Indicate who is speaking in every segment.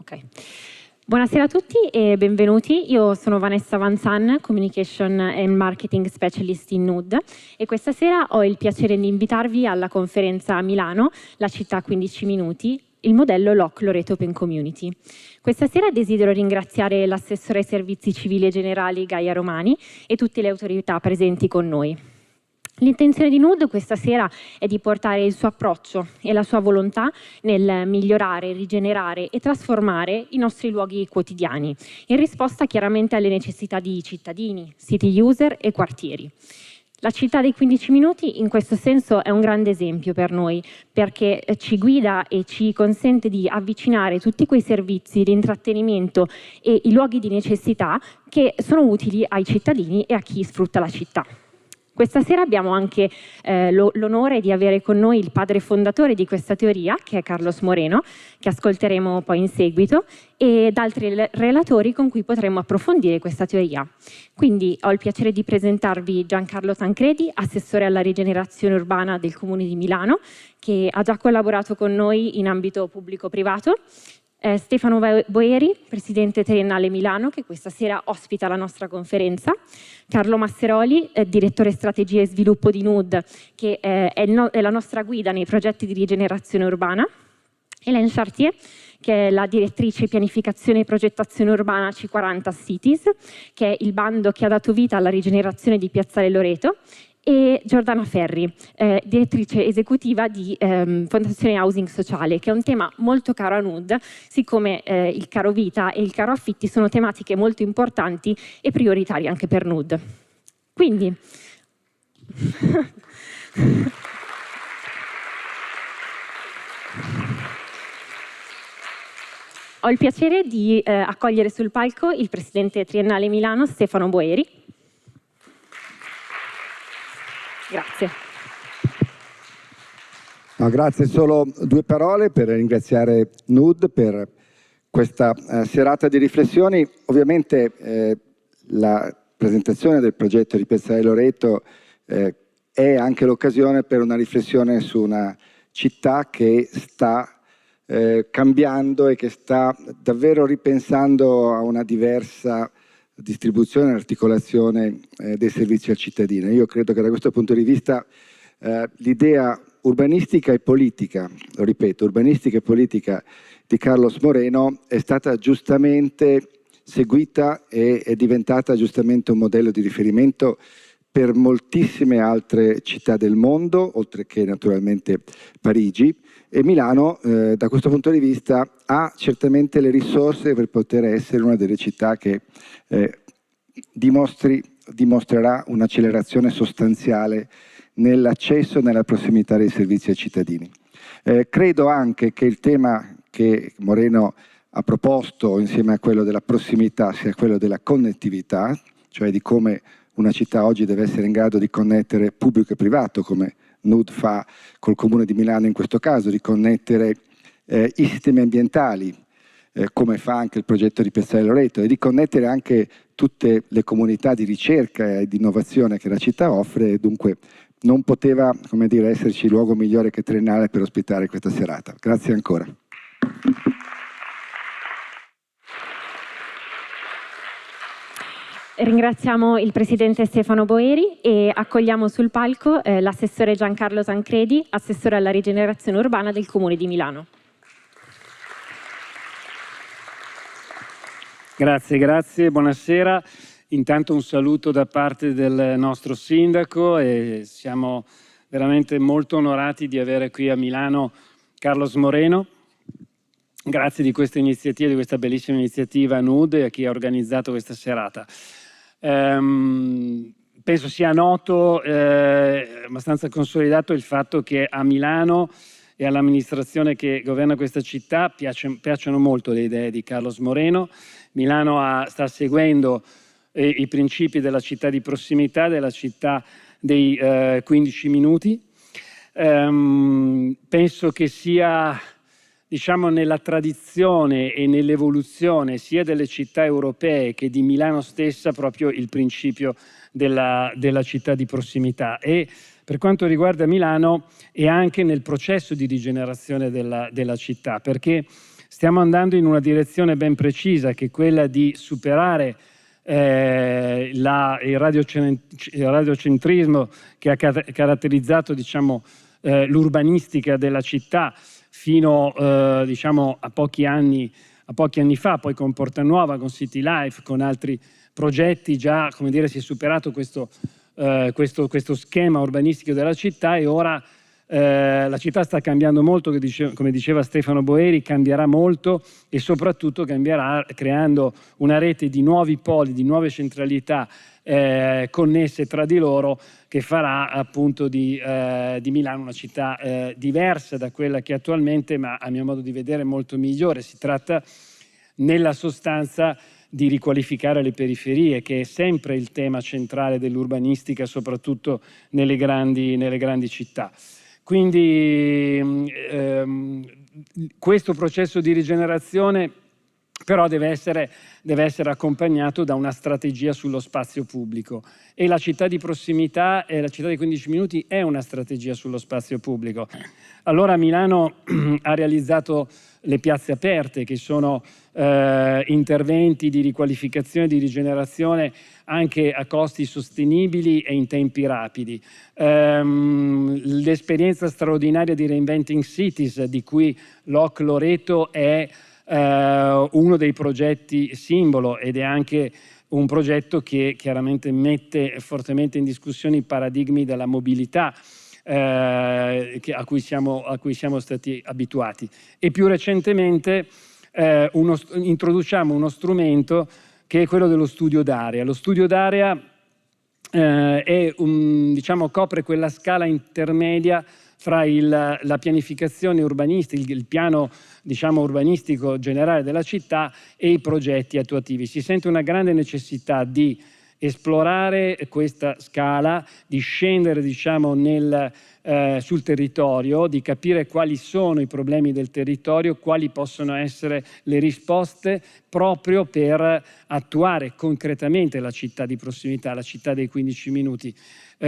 Speaker 1: Ok. Buonasera a tutti e benvenuti. Io sono Vanessa Van Zan, Communication and Marketing Specialist in Nhood, e questa sera ho il piacere di invitarvi alla conferenza a Milano, la città 15 minuti, il modello LOC Loreto Open Community. Questa sera desidero ringraziare l'assessore ai servizi civili e generali Gaia Romani e tutte le autorità presenti con noi. L'intenzione di Nhood questa sera è di portare il suo approccio e la sua volontà nel migliorare, rigenerare e trasformare i nostri luoghi quotidiani, in risposta chiaramente alle necessità di cittadini, city user e quartieri. La città dei 15 minuti in questo senso è un grande esempio per noi, perché ci guida e ci consente di avvicinare tutti quei servizi di intrattenimento e i luoghi di necessità che sono utili ai cittadini e a chi sfrutta la città. Questa sera abbiamo anche l'onore di avere con noi il padre fondatore di questa teoria, che è Carlos Moreno, che ascolteremo poi in seguito, ed altri relatori con cui potremo approfondire questa teoria. Quindi ho il piacere di presentarvi Giancarlo Tancredi, assessore alla rigenerazione urbana del Comune di Milano, che ha già collaborato con noi in ambito pubblico-privato, Stefano Boeri, presidente Triennale Milano, che questa sera ospita la nostra conferenza, Carlo Masseroli, direttore strategia e sviluppo di Nhood, che è la nostra guida nei progetti di rigenerazione urbana, Hélène Chartier, che è la direttrice pianificazione e progettazione urbana C40 Cities, che è il bando che ha dato vita alla rigenerazione di Piazzale Loreto, e Giordana Ferri, direttrice esecutiva di Fondazione Housing Sociale, che è un tema molto caro a Nhood, siccome il caro vita e il caro affitti sono tematiche molto importanti e prioritarie anche per Nhood. Quindi ho il piacere di accogliere sul palco il presidente Triennale Milano, Stefano Boeri. Grazie.
Speaker 2: No, grazie, solo due parole per ringraziare Nhood per questa serata di riflessioni. Ovviamente la presentazione del progetto di Piazzale Loreto è anche l'occasione per una riflessione su una città che sta cambiando e che sta davvero ripensando a una diversa distribuzione e articolazione dei servizi al cittadino. Io credo che da questo punto di vista l'idea urbanistica e politica, lo ripeto, urbanistica e politica di Carlos Moreno è stata giustamente seguita e è diventata giustamente un modello di riferimento per moltissime altre città del mondo, oltre che naturalmente Parigi, e Milano da questo punto di vista ha certamente le risorse per poter essere una delle città che dimostrerà un'accelerazione sostanziale nell'accesso e nella prossimità dei servizi ai cittadini. Credo anche che il tema che Moreno ha proposto insieme a quello della prossimità sia quello della connettività, cioè di come una città oggi deve essere in grado di connettere pubblico e privato, come Nhood fa col Comune di Milano in questo caso, di connettere i sistemi ambientali, come fa anche il progetto di Piazzale Loreto, e di connettere anche tutte le comunità di ricerca e di innovazione che la città offre, e dunque non poteva, come dire, esserci luogo migliore che Triennale per ospitare questa serata. Grazie ancora.
Speaker 1: Ringraziamo il presidente Stefano Boeri e accogliamo sul palco l'assessore Giancarlo Tancredi, assessore alla rigenerazione urbana del Comune di Milano.
Speaker 3: Grazie, buonasera. Intanto un saluto da parte del nostro sindaco e siamo veramente molto onorati di avere qui a Milano Carlos Moreno. Grazie di questa iniziativa, di questa bellissima iniziativa a Nhood e a chi ha organizzato questa serata. Penso sia noto, abbastanza consolidato il fatto che a Milano e all'amministrazione che governa questa città piacciono molto le idee di Carlos Moreno. Milano sta seguendo i principi della città di prossimità, della città dei 15 minuti. Penso che sia, diciamo, nella tradizione e nell'evoluzione sia delle città europee che di Milano stessa proprio il principio della città di prossimità, e per quanto riguarda Milano è anche nel processo di rigenerazione della città, perché Stiamo andando in una direzione ben precisa, che è quella di superare il radiocentrismo che ha caratterizzato, diciamo, l'urbanistica della città fino diciamo, a pochi anni fa, poi con Porta Nuova, con City Life, con altri progetti già, come dire, si è superato questo schema urbanistico della città, e ora la città sta cambiando molto, come diceva Stefano Boeri, cambierà molto e soprattutto cambierà creando una rete di nuovi poli, di nuove centralità connesse tra di loro, che farà appunto di Milano una città diversa da quella che è attualmente, ma a mio modo di vedere molto migliore. Si tratta nella sostanza di riqualificare le periferie, che è sempre il tema centrale dell'urbanistica, soprattutto nelle grandi città. Quindi questo processo di rigenerazione però deve essere accompagnato da una strategia sullo spazio pubblico, e la città di prossimità e la città dei 15 minuti è una strategia sullo spazio pubblico. Allora Milano ha realizzato le piazze aperte, che sono interventi di riqualificazione e di rigenerazione anche a costi sostenibili e in tempi rapidi. L'esperienza straordinaria di Reinventing Cities, di cui LOC Loreto è uno dei progetti simbolo, ed è anche un progetto che chiaramente mette fortemente in discussione i paradigmi della mobilità a cui siamo stati abituati. E più recentemente introduciamo uno strumento che è quello dello studio d'area. Lo studio d'area diciamo, copre quella scala intermedia fra la pianificazione urbanistica, il piano, diciamo, urbanistico generale della città, e i progetti attuativi. Si sente una grande necessità di esplorare questa scala, di scendere, diciamo, sul territorio, di capire quali sono i problemi del territorio, quali possono essere le risposte proprio per attuare concretamente la città di prossimità, la città dei 15 minuti.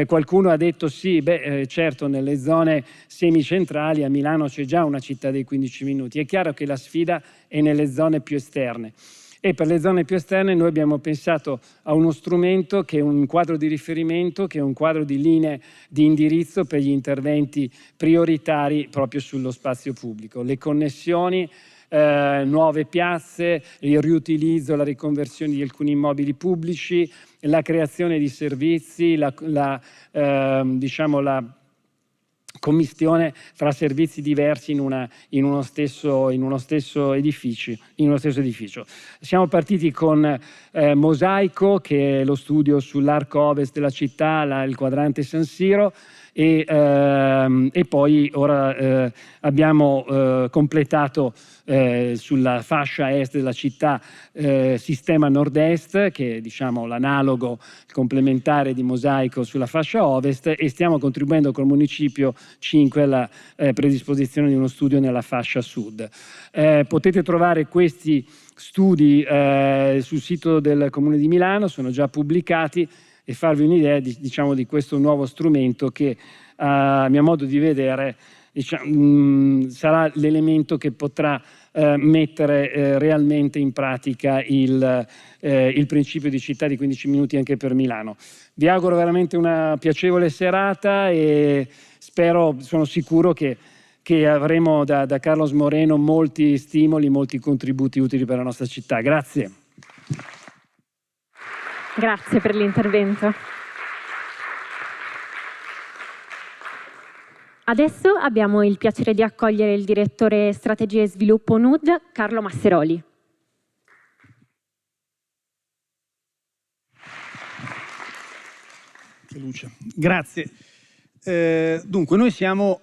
Speaker 3: Qualcuno ha detto sì, certo, nelle zone semicentrali a Milano c'è già una città dei 15 minuti. È chiaro che la sfida è nelle zone più esterne. E per le zone più esterne noi abbiamo pensato a uno strumento che è un quadro di riferimento, che è un quadro di linee di indirizzo per gli interventi prioritari proprio sullo spazio pubblico. Le connessioni, nuove piazze, il riutilizzo, la riconversione di alcuni immobili pubblici, la creazione di servizi, diciamo la commistione fra servizi diversi in uno stesso edificio. Siamo partiti con Mosaico, che è lo studio sull'arco ovest della città, il quadrante San Siro, e poi ora abbiamo completato sulla fascia est della città sistema nord-est, che è, diciamo, l'analogo complementare di Mosaico sulla fascia ovest, e stiamo contribuendo col Municipio 5 alla predisposizione di uno studio nella fascia sud. Potete trovare questi studi sul sito del Comune di Milano, sono già pubblicati, e farvi un'idea diciamo, di questo nuovo strumento che a mio modo di vedere sarà l'elemento che potrà mettere realmente in pratica il principio di città di 15 minuti anche per Milano. Vi auguro veramente una piacevole serata e sono sicuro che avremo da Carlos Moreno molti stimoli, molti contributi utili per la nostra città. Grazie.
Speaker 1: Grazie per l'intervento. Adesso abbiamo il piacere di accogliere il direttore strategia e sviluppo Nhood, Carlo Masseroli.
Speaker 4: Che luce. Grazie. Dunque, noi siamo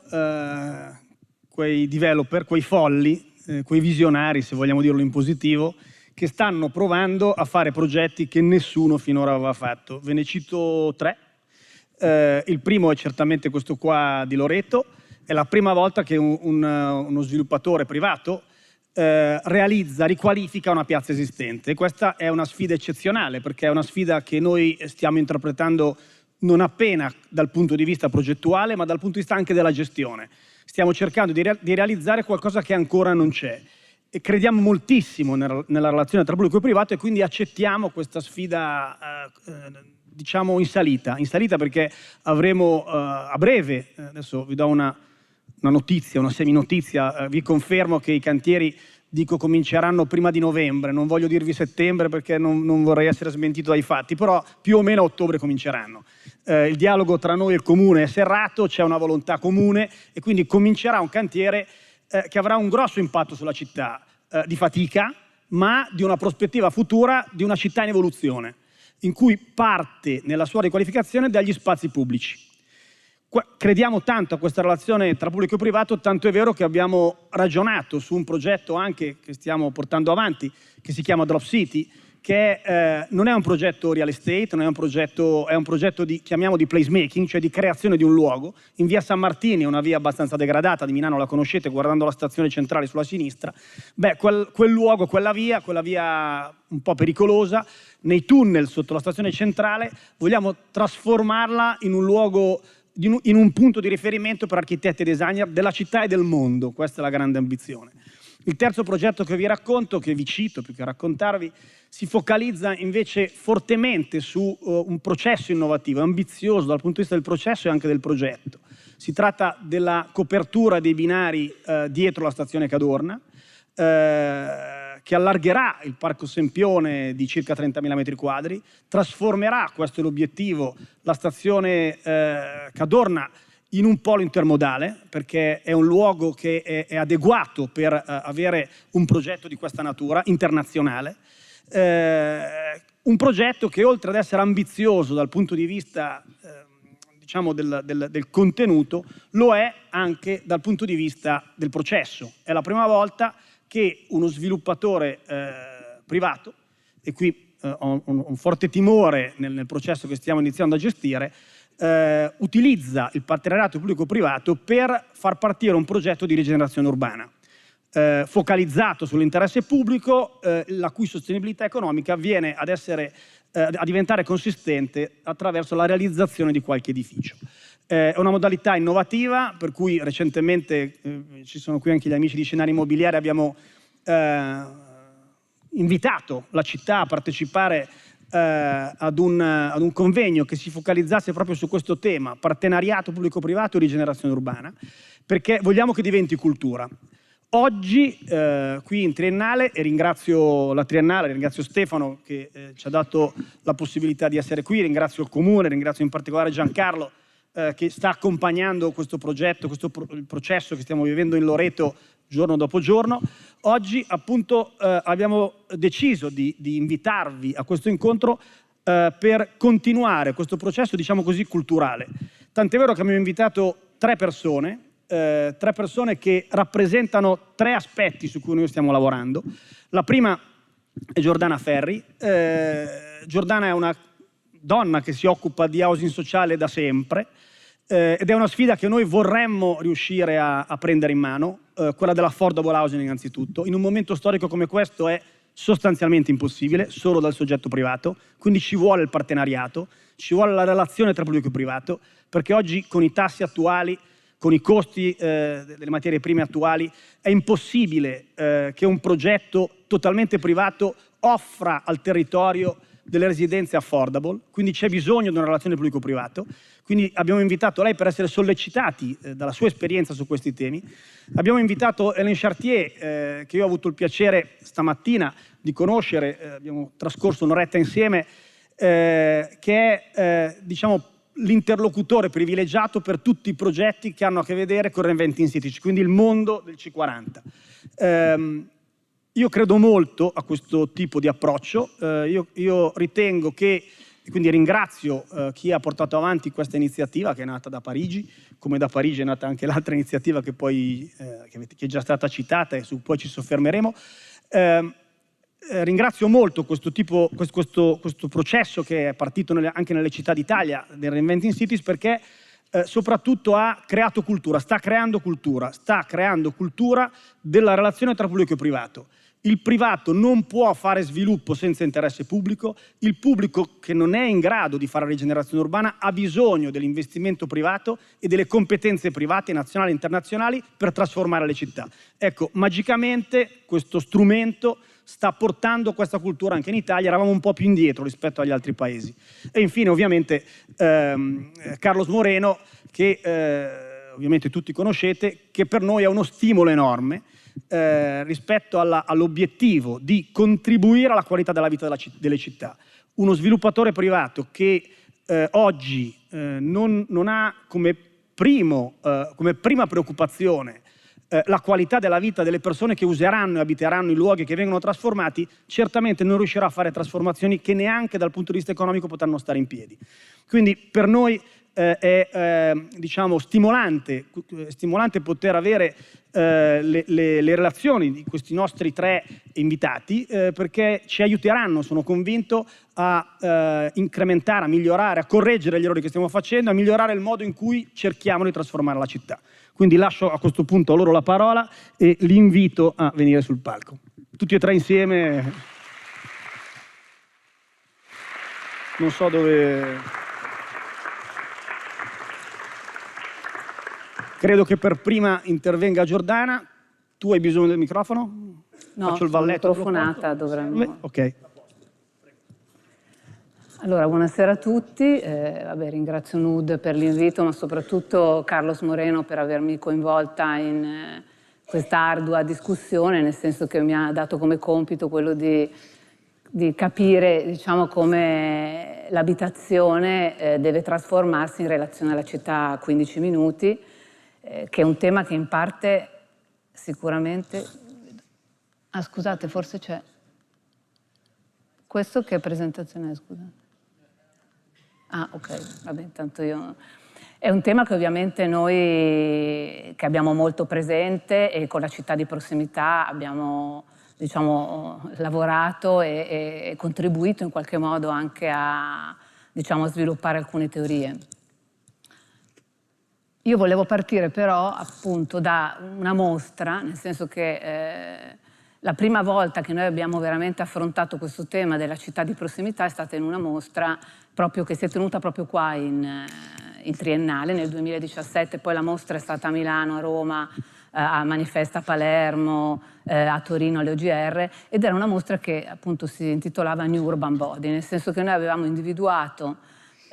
Speaker 4: quei developer, quei folli, quei visionari, se vogliamo dirlo in positivo, che stanno provando a fare progetti che nessuno finora aveva fatto. Ve ne cito tre. Il primo è certamente questo qua di Loreto. È la prima volta che uno sviluppatore privato riqualifica una piazza esistente. Questa è una sfida eccezionale, perché è una sfida che noi stiamo interpretando non appena dal punto di vista progettuale, ma dal punto di vista anche della gestione. Stiamo cercando di realizzare qualcosa che ancora non c'è. e crediamo moltissimo nella relazione tra pubblico e privato, e quindi accettiamo questa sfida diciamo in salita perché avremo a breve, adesso vi do una notizia, una seminotizia, vi confermo che i cantieri cominceranno prima di novembre, non voglio dirvi settembre perché non vorrei essere smentito dai fatti, però più o meno a ottobre cominceranno. Il dialogo tra noi e il comune è serrato, c'è una volontà comune e quindi comincerà un cantiere che avrà un grosso impatto sulla città, di fatica, ma di una prospettiva futura di una città in evoluzione, in cui parte nella sua riqualificazione dagli spazi pubblici. Crediamo tanto a questa relazione tra pubblico e privato, tanto è vero che abbiamo ragionato su un progetto anche che stiamo portando avanti, che si chiama Drop City, che non è un progetto real estate, non è un progetto, è un progetto chiamiamo di placemaking, cioè di creazione di un luogo. In via San Martini, una via abbastanza degradata di Milano, la conoscete guardando la stazione centrale sulla sinistra, beh, quel luogo, quella via un po' pericolosa, nei tunnel sotto la stazione centrale, vogliamo trasformarla in un luogo, in un punto di riferimento per architetti e designer della città e del mondo. Questa è la grande ambizione. Il terzo progetto che vi racconto, che vi cito più che raccontarvi, si focalizza invece fortemente su un processo innovativo, ambizioso dal punto di vista del processo e anche del progetto. Si tratta della copertura dei binari dietro la stazione Cadorna, che allargherà il Parco Sempione di circa 30.000 metri quadri, trasformerà, questo è l'obiettivo, la stazione Cadorna in un polo intermodale, perché è un luogo che è adeguato per avere un progetto di questa natura, internazionale. Un progetto che oltre ad essere ambizioso dal punto di vista diciamo del contenuto, lo è anche dal punto di vista del processo. È la prima volta che uno sviluppatore privato, e qui ho un forte timore nel processo che stiamo iniziando a gestire, utilizza il partenariato pubblico-privato per far partire un progetto di rigenerazione urbana, focalizzato sull'interesse pubblico, la cui sostenibilità economica viene a diventare consistente attraverso la realizzazione di qualche edificio. È una modalità innovativa, per cui recentemente, ci sono qui anche gli amici di Scenari Immobiliari, abbiamo invitato la città a partecipare ad un convegno che si focalizzasse proprio su questo tema, partenariato pubblico-privato e rigenerazione urbana, perché vogliamo che diventi cultura. Oggi qui in Triennale, e ringrazio la Triennale, ringrazio Stefano che ci ha dato la possibilità di essere qui, ringrazio il Comune, ringrazio in particolare Giancarlo che sta accompagnando questo progetto, il processo che stiamo vivendo in Loreto giorno dopo giorno. Oggi appunto abbiamo deciso di invitarvi a questo incontro per continuare questo processo, diciamo così, culturale. Tant'è vero che abbiamo invitato tre persone che rappresentano tre aspetti su cui noi stiamo lavorando. La prima è Giordana Ferri. Giordana è una donna che si occupa di housing sociale da sempre ed è una sfida che noi vorremmo riuscire a prendere in mano, quella dell'affordable housing innanzitutto. In un momento storico come questo è sostanzialmente impossibile, solo dal soggetto privato, quindi ci vuole il partenariato, ci vuole la relazione tra pubblico e privato, perché oggi con i tassi attuali, con i costi delle materie prime attuali, è impossibile che un progetto totalmente privato offra al territorio delle residenze affordable, quindi c'è bisogno di una relazione pubblico-privato. Quindi abbiamo invitato lei per essere sollecitati dalla sua esperienza su questi temi. Abbiamo invitato Hélène Chartier, che io ho avuto il piacere stamattina di conoscere, abbiamo trascorso un'oretta insieme, che è diciamo, l'interlocutore privilegiato per tutti i progetti che hanno a che vedere con Reinventing Cities, quindi il mondo del C40. Io credo molto a questo tipo di approccio, io ritengo che, e quindi ringrazio chi ha portato avanti questa iniziativa che è nata da Parigi, come da Parigi è nata anche l'altra iniziativa che poi che è già stata citata e su cui ci soffermeremo. Ringrazio molto questo processo che è partito anche nelle città d'Italia del Reinventing Cities, perché soprattutto ha creato cultura, sta creando cultura della relazione tra pubblico e privato. Il privato non può fare sviluppo senza interesse pubblico, il pubblico che non è in grado di fare rigenerazione urbana ha bisogno dell'investimento privato e delle competenze private nazionali e internazionali per trasformare le città. Ecco, magicamente questo strumento sta portando questa cultura anche in Italia, eravamo un po' più indietro rispetto agli altri paesi. E infine ovviamente Carlos Moreno, che ovviamente tutti conoscete, che per noi è uno stimolo enorme rispetto all'obiettivo di contribuire alla qualità della vita delle città. Uno sviluppatore privato che oggi non ha come prima preoccupazione la qualità della vita delle persone che useranno e abiteranno i luoghi che vengono trasformati, certamente non riuscirà a fare trasformazioni che neanche dal punto di vista economico potranno stare in piedi. Quindi per noi è diciamo, stimolante poter avere le relazioni di questi nostri 3 invitati perché ci aiuteranno, sono convinto, a incrementare, a migliorare, a correggere gli errori che stiamo facendo, a migliorare il modo in cui cerchiamo di trasformare la città. Quindi lascio a questo punto a loro la parola e li invito a venire sul palco. Tutti e 3 insieme. Non so dove... Credo che per prima intervenga Giordana. Tu hai bisogno del microfono?
Speaker 5: No,
Speaker 4: faccio il valletto.
Speaker 5: microfonata dovremmo...
Speaker 4: Ok.
Speaker 5: Allora, buonasera a tutti. Ringrazio Nhood per l'invito, ma soprattutto Carlos Moreno per avermi coinvolta in questa ardua discussione, nel senso che mi ha dato come compito quello di capire, diciamo, come l'abitazione deve trasformarsi in relazione alla città a 15 minuti, che è un tema che in parte sicuramente... Ah, scusate, forse c'è... Questo che presentazione è, scusate? Ah, ok, vabbè, intanto io... È un tema che ovviamente noi che abbiamo molto presente e con la città di prossimità abbiamo, diciamo, lavorato e contribuito in qualche modo anche a, diciamo, sviluppare alcune teorie. Io volevo partire però appunto da una mostra, nel senso che la prima volta che noi abbiamo veramente affrontato questo tema della città di prossimità è stata in una mostra proprio che si è tenuta proprio qua in Triennale nel 2017, poi la mostra è stata a Milano, a Roma, a Manifesta a Palermo, a Torino alle OGR, ed era una mostra che appunto si intitolava New Urban Body, nel senso che noi avevamo individuato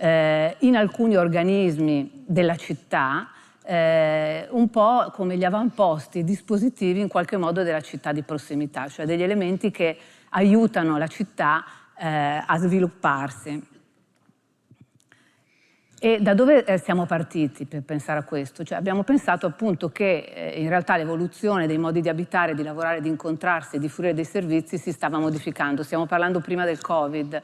Speaker 5: in alcuni organismi della città un po' come gli avamposti dispositivi in qualche modo della città di prossimità, cioè degli elementi che aiutano la città a svilupparsi. E da dove siamo partiti per pensare a questo? Cioè abbiamo pensato appunto che in realtà l'evoluzione dei modi di abitare, di lavorare, di incontrarsi e di fruire dei servizi si stava modificando. Stiamo parlando prima del Covid.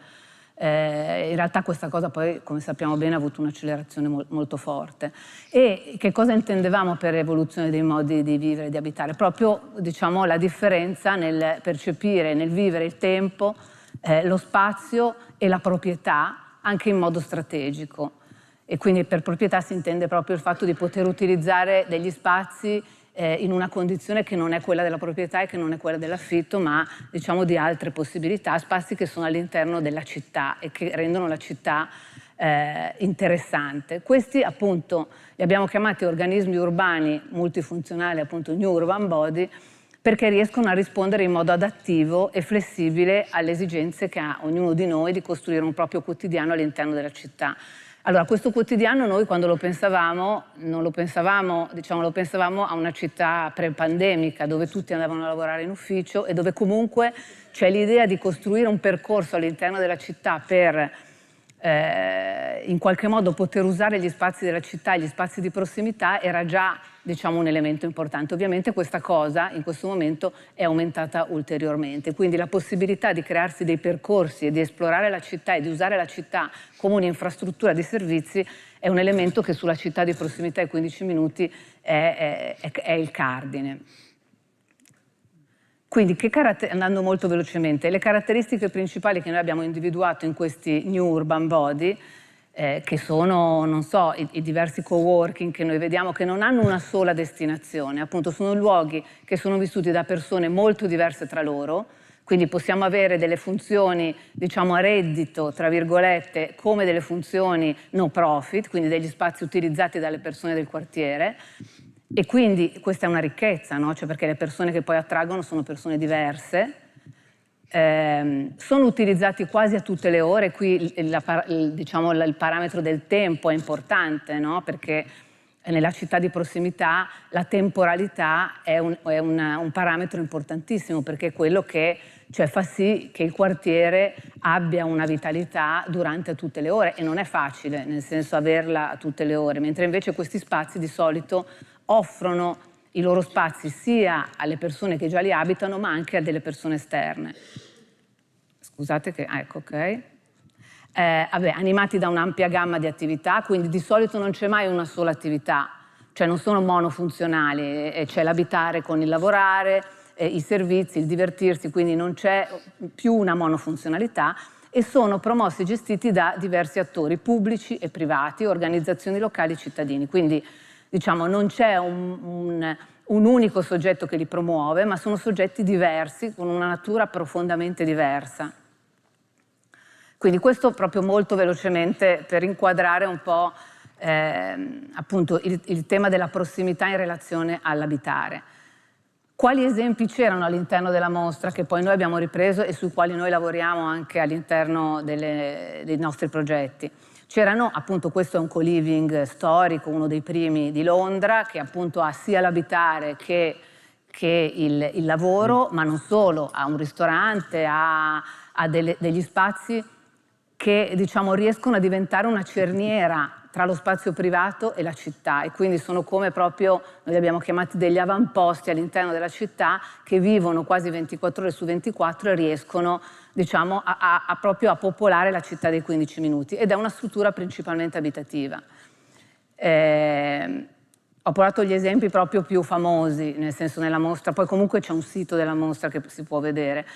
Speaker 5: In realtà questa cosa poi, come sappiamo bene, ha avuto un'accelerazione molto forte. E che cosa intendevamo per evoluzione dei modi di vivere e di abitare? Proprio, diciamo, la differenza nel percepire, nel vivere il tempo, lo spazio e la proprietà anche in modo strategico. E quindi per proprietà si intende proprio il fatto di poter utilizzare degli spazi in una condizione che non è quella della proprietà e che non è quella dell'affitto, ma diciamo di altre possibilità, spazi che sono all'interno della città e che rendono la città interessante. Questi appunto li abbiamo chiamati organismi urbani multifunzionali, appunto New Urban Body, perché riescono a rispondere in modo adattivo e flessibile alle esigenze che ha ognuno di noi di costruire un proprio quotidiano all'interno della città. Allora, questo quotidiano noi quando lo pensavamo, non lo pensavamo, diciamo, lo pensavamo a una città pre-pandemica dove tutti andavano a lavorare in ufficio e dove comunque c'è l'idea di costruire un percorso all'interno della città per in qualche modo poter usare gli spazi della città e gli spazi di prossimità era già, diciamo, un elemento importante. Ovviamente questa cosa in questo momento è aumentata ulteriormente, quindi la possibilità di crearsi dei percorsi e di esplorare la città e di usare la città come un'infrastruttura di servizi è un elemento che sulla città di prossimità ai 15 minuti è il cardine. Quindi, andando molto velocemente, le caratteristiche principali che noi abbiamo individuato in questi New Urban Body che sono, non so, i diversi coworking che noi vediamo, che non hanno una sola destinazione, appunto sono luoghi che sono vissuti da persone molto diverse tra loro, quindi possiamo avere delle funzioni, diciamo, a reddito, tra virgolette, come delle funzioni no profit, quindi degli spazi utilizzati dalle persone del quartiere, e quindi questa è una ricchezza, no? Cioè, perché le persone che poi attraggono sono persone diverse, sono utilizzati quasi a tutte le ore. Qui diciamo, il parametro del tempo è importante, no? Perché nella città di prossimità la temporalità è un parametro importantissimo, perché è quello che, cioè, fa sì che il quartiere abbia una vitalità durante tutte le ore, e non è facile, nel senso, averla a tutte le ore, mentre invece questi spazi di solito offrono i loro spazi sia alle persone che già li abitano, ma anche a delle persone esterne. Scusate che, ecco, ok. Animati da un'ampia gamma di attività, quindi di solito non c'è mai una sola attività, cioè non sono monofunzionali, c'è l'abitare con il lavorare, i servizi, il divertirsi, quindi non c'è più una monofunzionalità, e sono promossi e gestiti da diversi attori pubblici e privati, organizzazioni locali e cittadini. Quindi, diciamo, non c'è un unico soggetto che li promuove, ma sono soggetti diversi, con una natura profondamente diversa. Quindi questo proprio molto velocemente per inquadrare un po' appunto il tema della prossimità in relazione all'abitare. Quali esempi c'erano all'interno della mostra che poi noi abbiamo ripreso e sui quali noi lavoriamo anche all'interno dei nostri progetti? C'erano, appunto, questo è un co-living storico, uno dei primi di Londra, che appunto ha sia l'abitare che il lavoro, ma non solo, ha un ristorante, ha degli spazi che, diciamo, riescono a diventare una cerniera tra lo spazio privato e la città, e quindi sono come proprio, noi li abbiamo chiamati degli avamposti all'interno della città, che vivono quasi 24 ore su 24 e riescono, diciamo, proprio a popolare la città dei 15 minuti, ed è una struttura principalmente abitativa. Ho portato gli esempi proprio più famosi, nel senso, nella mostra, poi comunque c'è un sito della mostra che si può vedere.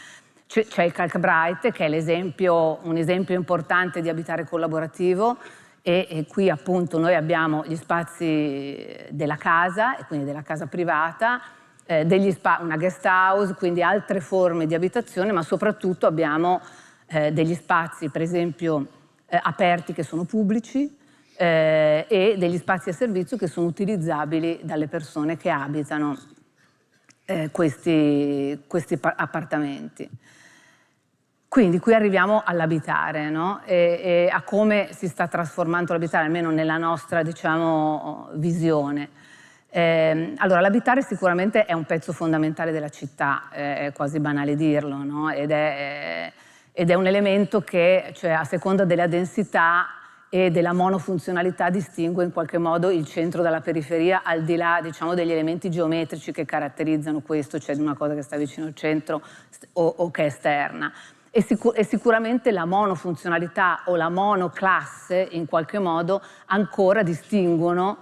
Speaker 5: C'è il Kalkbreite, che è un esempio importante di abitare collaborativo, e qui appunto noi abbiamo gli spazi della casa, e quindi della casa privata, una guest house, quindi altre forme di abitazione, ma soprattutto abbiamo degli spazi, per esempio, aperti, che sono pubblici, e degli spazi a servizio che sono utilizzabili dalle persone che abitano questi appartamenti. Quindi qui arriviamo all'abitare, no? E a come si sta trasformando l'abitare, almeno nella nostra, diciamo, visione. Allora, l'abitare sicuramente è un pezzo fondamentale della città, è quasi banale dirlo, no? Ed è un elemento che, cioè, a seconda della densità e della monofunzionalità, distingue in qualche modo il centro dalla periferia, al di là, diciamo, degli elementi geometrici che caratterizzano questo, cioè di una cosa che sta vicino al centro o che è esterna. E sicuramente la monofunzionalità o la monoclasse, in qualche modo, ancora distinguono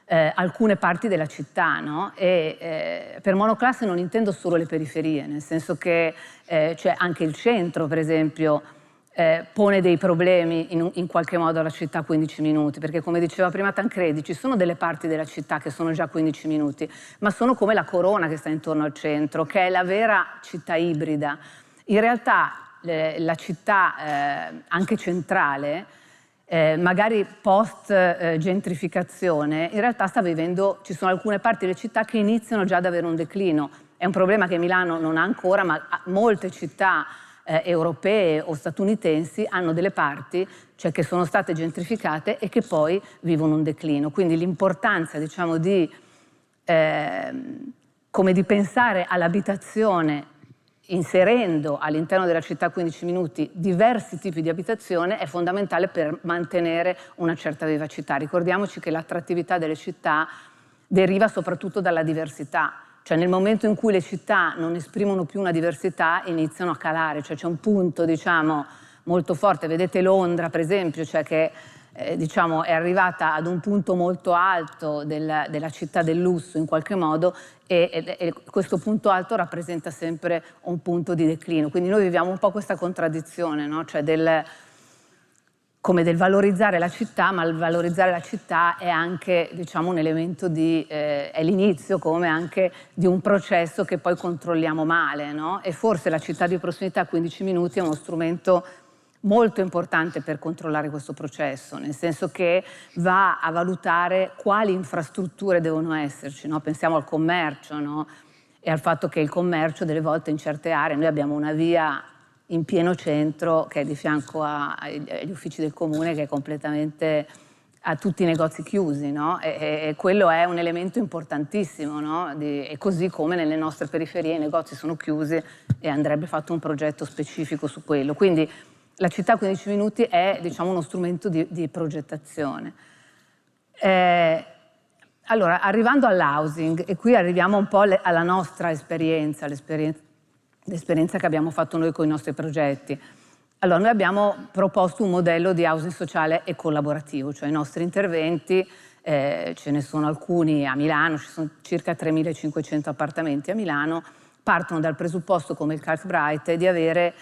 Speaker 5: alcune parti della città, no? E per monoclasse non intendo solo le periferie, nel senso che cioè anche il centro, per esempio, pone dei problemi in qualche modo alla città 15 minuti, perché, come diceva prima Tancredi, ci sono delle parti della città che sono già 15 minuti, ma sono come la corona che sta intorno al centro, che è la vera città ibrida. In realtà la città anche centrale, magari post gentrificazione, in realtà ci sono alcune parti delle città che iniziano già ad avere un declino. È un problema che Milano non ha ancora, ma molte città europee o statunitensi hanno delle parti, cioè, che sono state gentrificate e che poi vivono un declino. Quindi l'importanza, diciamo, come di pensare all'abitazione inserendo all'interno della città 15 minuti diversi tipi di abitazione è fondamentale per mantenere una certa vivacità. Ricordiamoci che l'attrattività delle città deriva soprattutto dalla diversità, cioè nel momento in cui le città non esprimono più una diversità iniziano a calare, cioè c'è un punto, diciamo, molto forte. Vedete Londra, per esempio, cioè che diciamo, è arrivata ad un punto molto alto della città del lusso in qualche modo, e questo punto alto rappresenta sempre un punto di declino. Quindi noi viviamo un po' questa contraddizione, no? Cioè come del valorizzare la città, ma il valorizzare la città è anche, diciamo, un elemento è l'inizio come anche di un processo che poi controlliamo male, no? E forse la città di prossimità a 15 minuti è uno strumento molto importante per controllare questo processo, nel senso che va a valutare quali infrastrutture devono esserci, no? Pensiamo al commercio, no? E al fatto che il commercio delle volte in certe aree, noi abbiamo una via in pieno centro che è di fianco agli uffici del comune, che è completamente a tutti i negozi chiusi, no? E quello è un elemento importantissimo, no? E così come nelle nostre periferie i negozi sono chiusi e andrebbe fatto un progetto specifico su quello. Quindi la città a 15 minuti è, diciamo, uno strumento di progettazione. Allora, arrivando all'housing, e qui arriviamo un po' alla nostra esperienza, l'esperienza che abbiamo fatto noi con i nostri progetti. Allora, noi abbiamo proposto un modello di housing sociale e collaborativo, cioè i nostri interventi, ce ne sono alcuni a Milano, ci sono circa 3.500 appartamenti a Milano, partono dal presupposto, come il Cartwright, di avere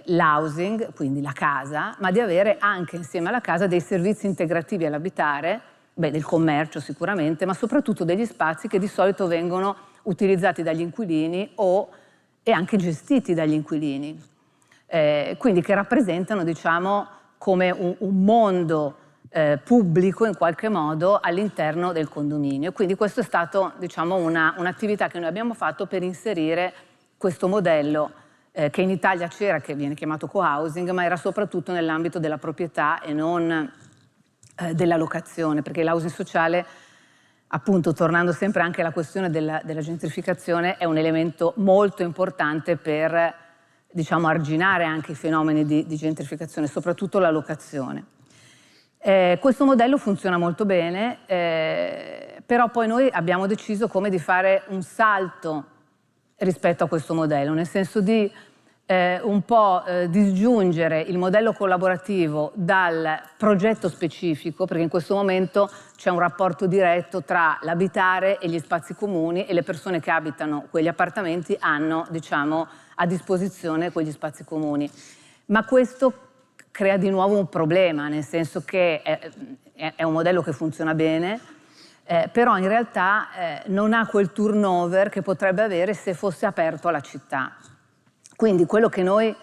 Speaker 5: l'housing, quindi la casa, ma di avere anche insieme alla casa dei servizi integrativi all'abitare, del commercio sicuramente, ma soprattutto degli spazi che di solito vengono utilizzati dagli inquilini e anche gestiti dagli inquilini, quindi che rappresentano, diciamo, come un mondo pubblico in qualche modo all'interno del condominio. Quindi questo è stato, diciamo, un'attività che noi abbiamo fatto per inserire questo modello che in Italia c'era, che viene chiamato co-housing, ma era soprattutto nell'ambito della proprietà e non della locazione, perché l'housing sociale, appunto, tornando sempre anche alla questione della gentrificazione, è un elemento molto importante per, diciamo, arginare anche i fenomeni di gentrificazione, soprattutto la locazione. Questo modello funziona molto bene, però poi noi abbiamo deciso come di fare un salto rispetto a questo modello, nel senso di un po' disgiungere il modello collaborativo dal progetto specifico, perché in questo momento c'è un rapporto diretto tra l'abitare e gli spazi comuni, e le persone che abitano quegli appartamenti hanno, diciamo, a disposizione quegli spazi comuni. Ma questo crea di nuovo un problema, nel senso che è un modello che funziona bene, però in realtà non ha quel turnover che potrebbe avere se fosse aperto alla città. Quindi quello che noi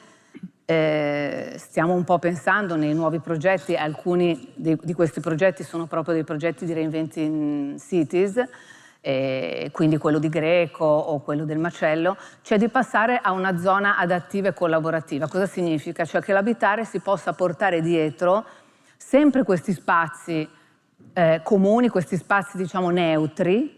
Speaker 5: stiamo un po' pensando nei nuovi progetti, alcuni di questi progetti sono proprio dei progetti di Reinventing Cities, quindi quello di Greco o quello del Macello, cioè di passare a una zona adattiva e collaborativa. Cosa significa? Cioè che l'abitare si possa portare dietro sempre questi spazi comuni, questi spazi, diciamo, neutri,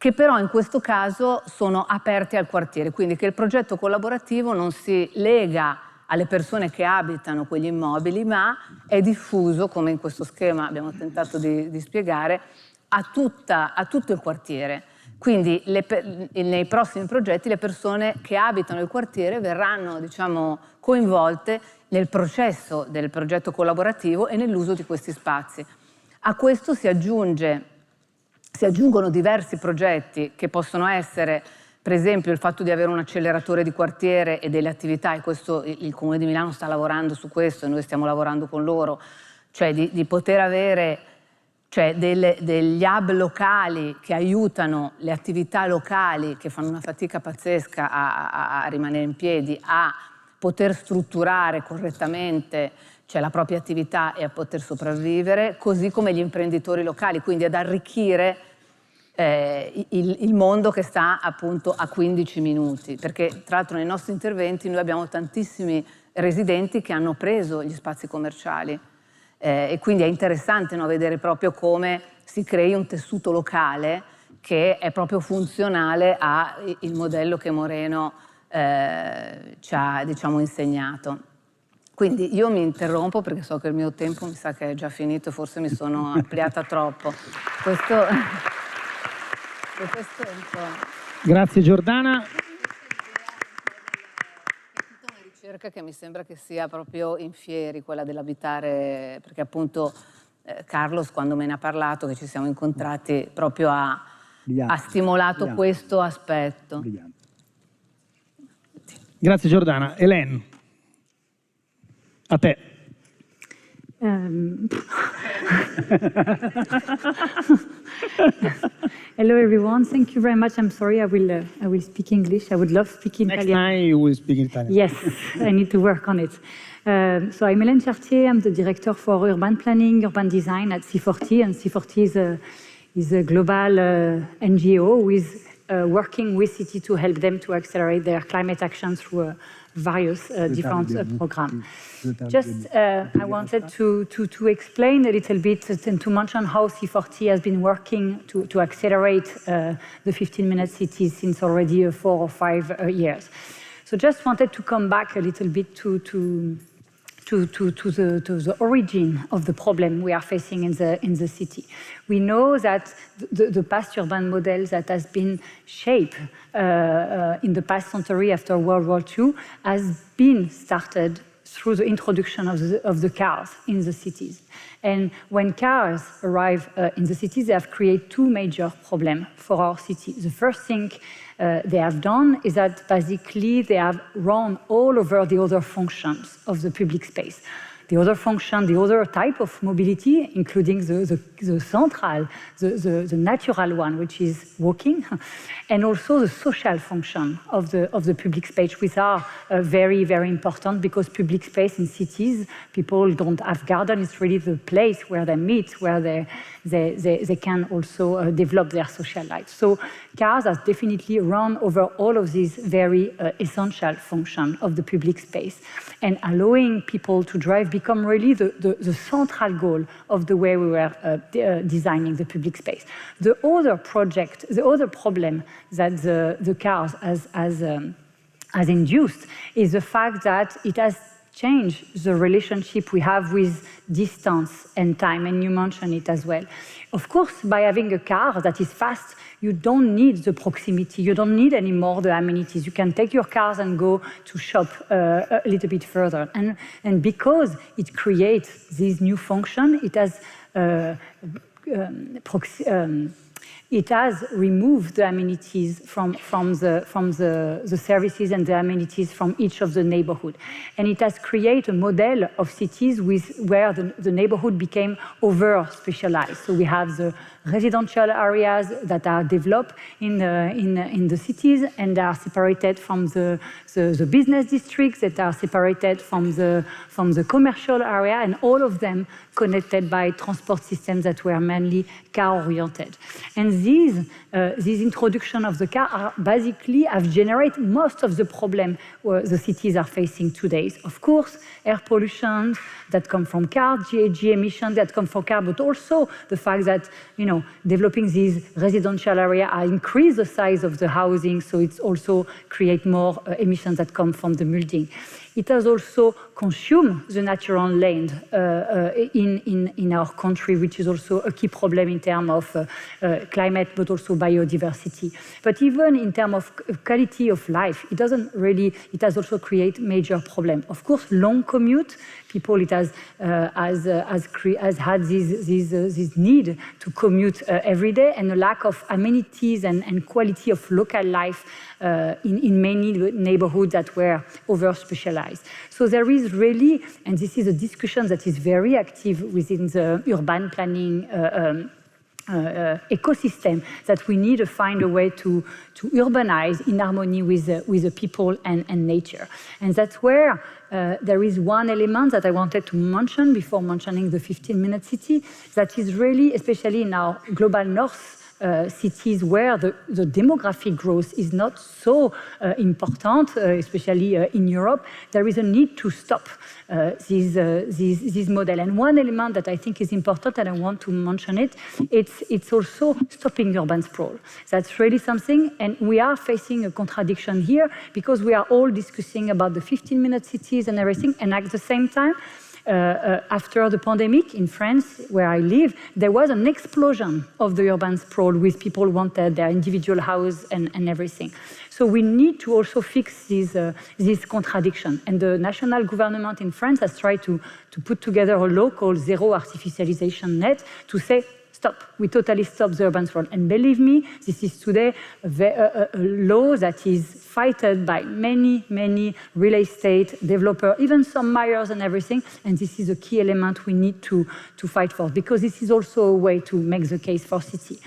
Speaker 5: che però in questo caso sono aperti al quartiere, quindi che il progetto collaborativo non si lega alle persone che abitano quegli immobili, ma è diffuso, come in questo schema abbiamo tentato di spiegare, a tutto il quartiere. Quindi nei prossimi progetti le persone che abitano il quartiere verranno, diciamo, coinvolte nel processo del progetto collaborativo e nell'uso di questi spazi. A questo si aggiungono diversi progetti che possono essere, per esempio, il fatto di avere un acceleratore di quartiere e delle attività, e questo il Comune di Milano sta lavorando su questo e noi stiamo lavorando con loro, cioè di poter avere, cioè, degli hub locali che aiutano le attività locali che fanno una fatica pazzesca a rimanere in piedi, a poter strutturare correttamente, cioè, la propria attività e a poter sopravvivere, così come gli imprenditori locali, quindi ad arricchire il mondo che sta appunto a 15 minuti, perché tra l'altro nei nostri interventi noi abbiamo tantissimi residenti che hanno preso gli spazi commerciali e quindi è interessante, no, vedere proprio come si crei un tessuto locale che è proprio funzionale al modello che Moreno ci ha, diciamo, insegnato. Quindi io mi interrompo perché so che il mio tempo mi sa che è già finito e forse mi sono ampliata troppo. Questo è un po'...
Speaker 4: Grazie Giordana.
Speaker 5: È tutta una ricerca che mi sembra che sia proprio in fieri, quella dell'abitare, perché appunto Carlos, quando me ne ha parlato, che ci siamo incontrati, proprio ha stimolato questo aspetto.
Speaker 4: Brillante. Grazie Giordana. Hélène, a te.
Speaker 6: Hello everyone, thank you very much. I'm sorry, I will speak English. I would love speaking Italian.
Speaker 4: Next time you will speak Italian.
Speaker 6: Yes, I need to work on it. So I'm Hélène Chartier, I'm the director for urban planning, urban design at C40, and C40 is a global NGO who is working with cities to help them to accelerate their climate action through various different programs. Just, I wanted to explain a little bit and to mention how C40 has been working to accelerate the 15-minute cities since already 4 or 5 years. So just wanted to come back a little bit to the origin of the problem we are facing in the city. We know that the past urban models that has been shaped in the past century after World War II has been started through the introduction of the cars in the cities. And when cars arrive in the cities, they have created 2 major problems for our city. The first thing they have done is that basically they have run all over the other functions of the public space. The other function, the other type of mobility, including the central, the natural one, which is walking, and also the social function of the public space, which are very, very important because public space in cities, people don't have gardens. It's really the place where they meet, where they can also develop their social life. So cars have definitely run over all of these very essential functions of the public space. And allowing people to drive become really the central goal of the way we were designing the public space. The other project, the other problem that the cars has induced is the fact that it has changed the relationship we have with distance and time, and you mentioned it as well. Of course, by having a car that is fast, you don't need the proximity, you don't need anymore the amenities. You can take your cars and go to shop a little bit further. And because it creates this new function, it has it has removed the amenities from the services and the amenities from each of the neighborhood. And it has created a model of cities where the neighborhood became over-specialized. So we have the residential areas that are developed in the cities and are separated from the business districts, that are separated from the commercial area, and all of them connected by transport systems that were mainly car-oriented. And these introduction of the car are basically have generated most of the problem the cities are facing today. Of course, air pollution that come from cars, GHG emissions that come from cars, but also the fact that, developing these residential areas increase the size of the housing, so it's also create more emissions that come from the building. It has also consumed the natural land in our country, which is also a key problem in terms of climate, but also biodiversity. But even in terms of quality of life, it has also created major problems. Of course, long commute, people, it has had this need to commute every day, and a lack of amenities and quality of local life in many neighborhoods that were over-specialized. So there is really, and this is a discussion that is very active within the urban planning ecosystem, that we need to find a way to urbanize in harmony with the people and nature. And that's where there is one element that I wanted to mention before mentioning the 15-minute city, that is really, especially in our global north cities where the demographic growth is not so important, especially in Europe, there is a need to stop this model. And one element that I think is important, and I want to mention it, it's also stopping urban sprawl. That's really something, and we are facing a contradiction here because we are all discussing about the 15-minute cities and everything, and at the same time, after the pandemic in France, where I live, there was an explosion of the urban sprawl with people wanted their individual house and everything. So we need to also fix this contradiction. And the national government in France has tried to put together a law called Zero Artificialization Net to say, We totally stop the urban sprawl. And believe me, this is today a law that is fighted by many, many real estate developers, even some mayors and everything. And this is a key element we need to fight for, because this is also a way to make the case for city.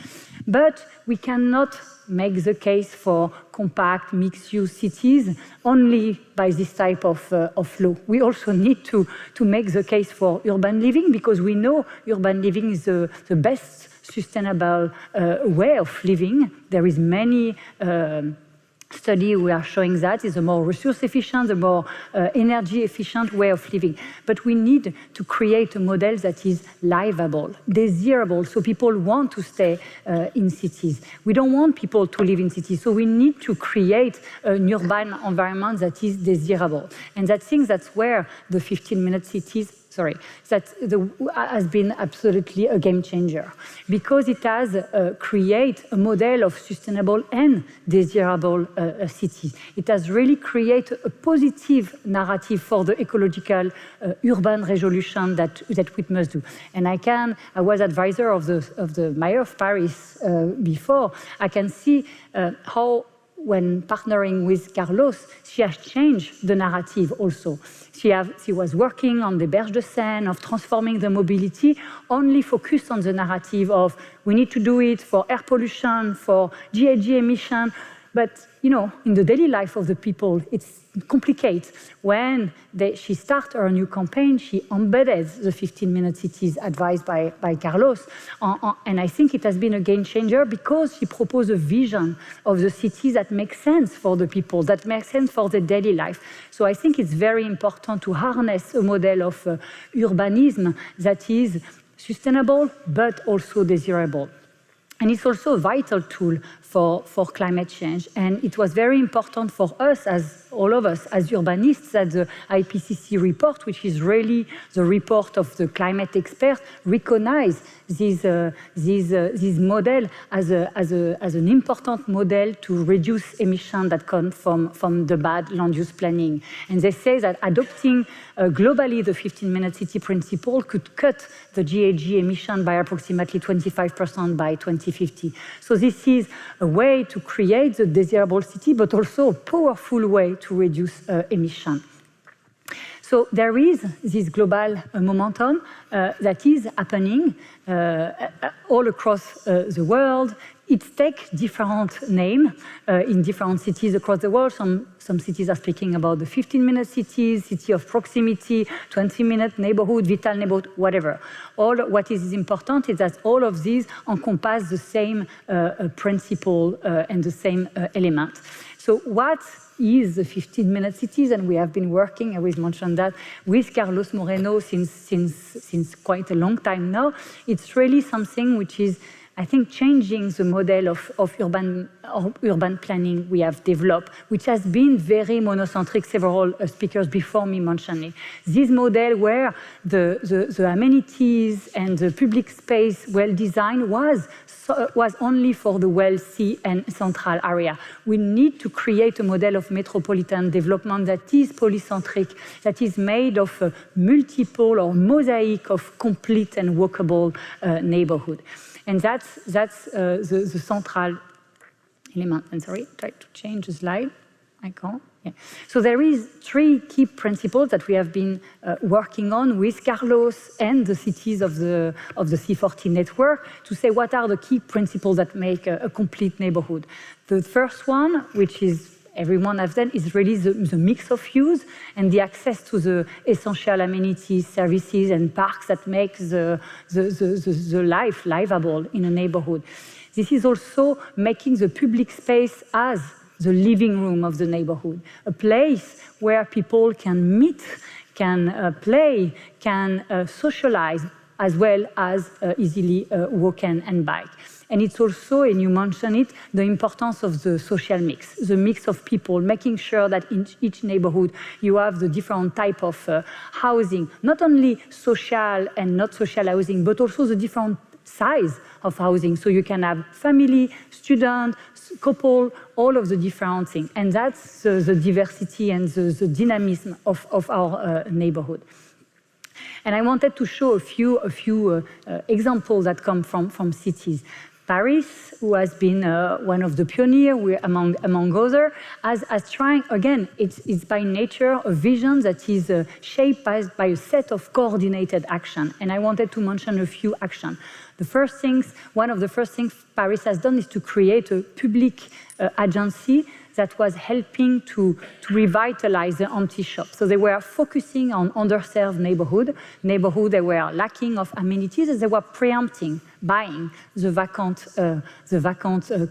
Speaker 6: But we cannot make the case for compact, mixed-use cities only by this type of law. We also need to make the case for urban living, because we know urban living is the best sustainable way of living. There is many study we are showing that is a more resource efficient, a more energy efficient way of living. But we need to create a model that is livable, desirable, so people want to stay in cities. We don't want people to live in cities, so we need to create an urban environment that is desirable. And I think that's where the 15-minute cities has been absolutely a game changer, because it has created a model of sustainable and desirable cities. It has really created a positive narrative for the ecological urban resolution that we must do. And I was advisor of the mayor of Paris before. I can see how, when partnering with Carlos, she has changed the narrative also. She was working on the Berge de Seine, of transforming the mobility, only focused on the narrative of we need to do it for air pollution, for GHG emission. But, you know, in the daily life of the people, it's complicated. When she started her new campaign, she embedded the 15-minute cities advised by Carlos. And I think it has been a game changer, because she proposed a vision of the city that makes sense for the people, that makes sense for the daily life. So I think it's very important to harness a model of urbanism that is sustainable, but also desirable. And it's also a vital tool for climate change. And it was very important for us, as all of us, as urbanists, that the IPCC report, which is really the report of the climate experts, recognize this model as an important model to reduce emissions that come from the bad land use planning. And they say that adopting globally the 15-minute city principle could cut the GHG emission by approximately 25% by 2050. So this is a way to create the desirable city, but also a powerful way to reduce emission. So there is this global momentum that is happening all across the world. It takes different names in different cities across the world. Some cities are speaking about the 15-minute cities, city of proximity, 20-minute neighborhood, vital neighborhood, whatever. All what is important is that all of these encompass the same principle and the same element. So what is the 15-minute cities? And we have been working, I will mention that, with Carlos Moreno since quite a long time now. It's really something which is, I think, changing the model of urban planning we have developed, which has been very monocentric. Several speakers before me mentioned it. This model where the amenities and the public space well-designed was only for the wealthy and central area. We need to create a model of metropolitan development that is polycentric, that is made of multiple or mosaic of complete and walkable neighborhood. And that's the central element. And sorry, try to change the slide. I can't. Yeah. So there is 3 key principles that we have been working on with Carlos and the cities of the C40 network to say what are the key principles that make a complete neighborhood. The first one, which is everyone has done, is really the mix of use and the access to the essential amenities, services, and parks that make the life livable in a neighborhood. This is also making the public space as the living room of the neighborhood, a place where people can meet, can play, can socialize, as well as easily walk and bike. And it's also, and you mentioned it, the importance of the social mix, the mix of people, making sure that in each neighborhood you have the different type of housing, not only social and not social housing, but also the different size of housing. So you can have family, student, couple, all of the different things. And that's the diversity and the dynamism of our neighborhood. And I wanted to show a few examples that come from cities. Paris, who has been one of the pioneers among others, as trying, again, it's by nature a vision that is shaped by a set of coordinated action. And I wanted to mention a few actions. One of the first things Paris has done is to create a public agency that was helping to revitalize the empty shops. So they were focusing on underserved neighborhood that were lacking of amenities, and they were preempting, buying the vacant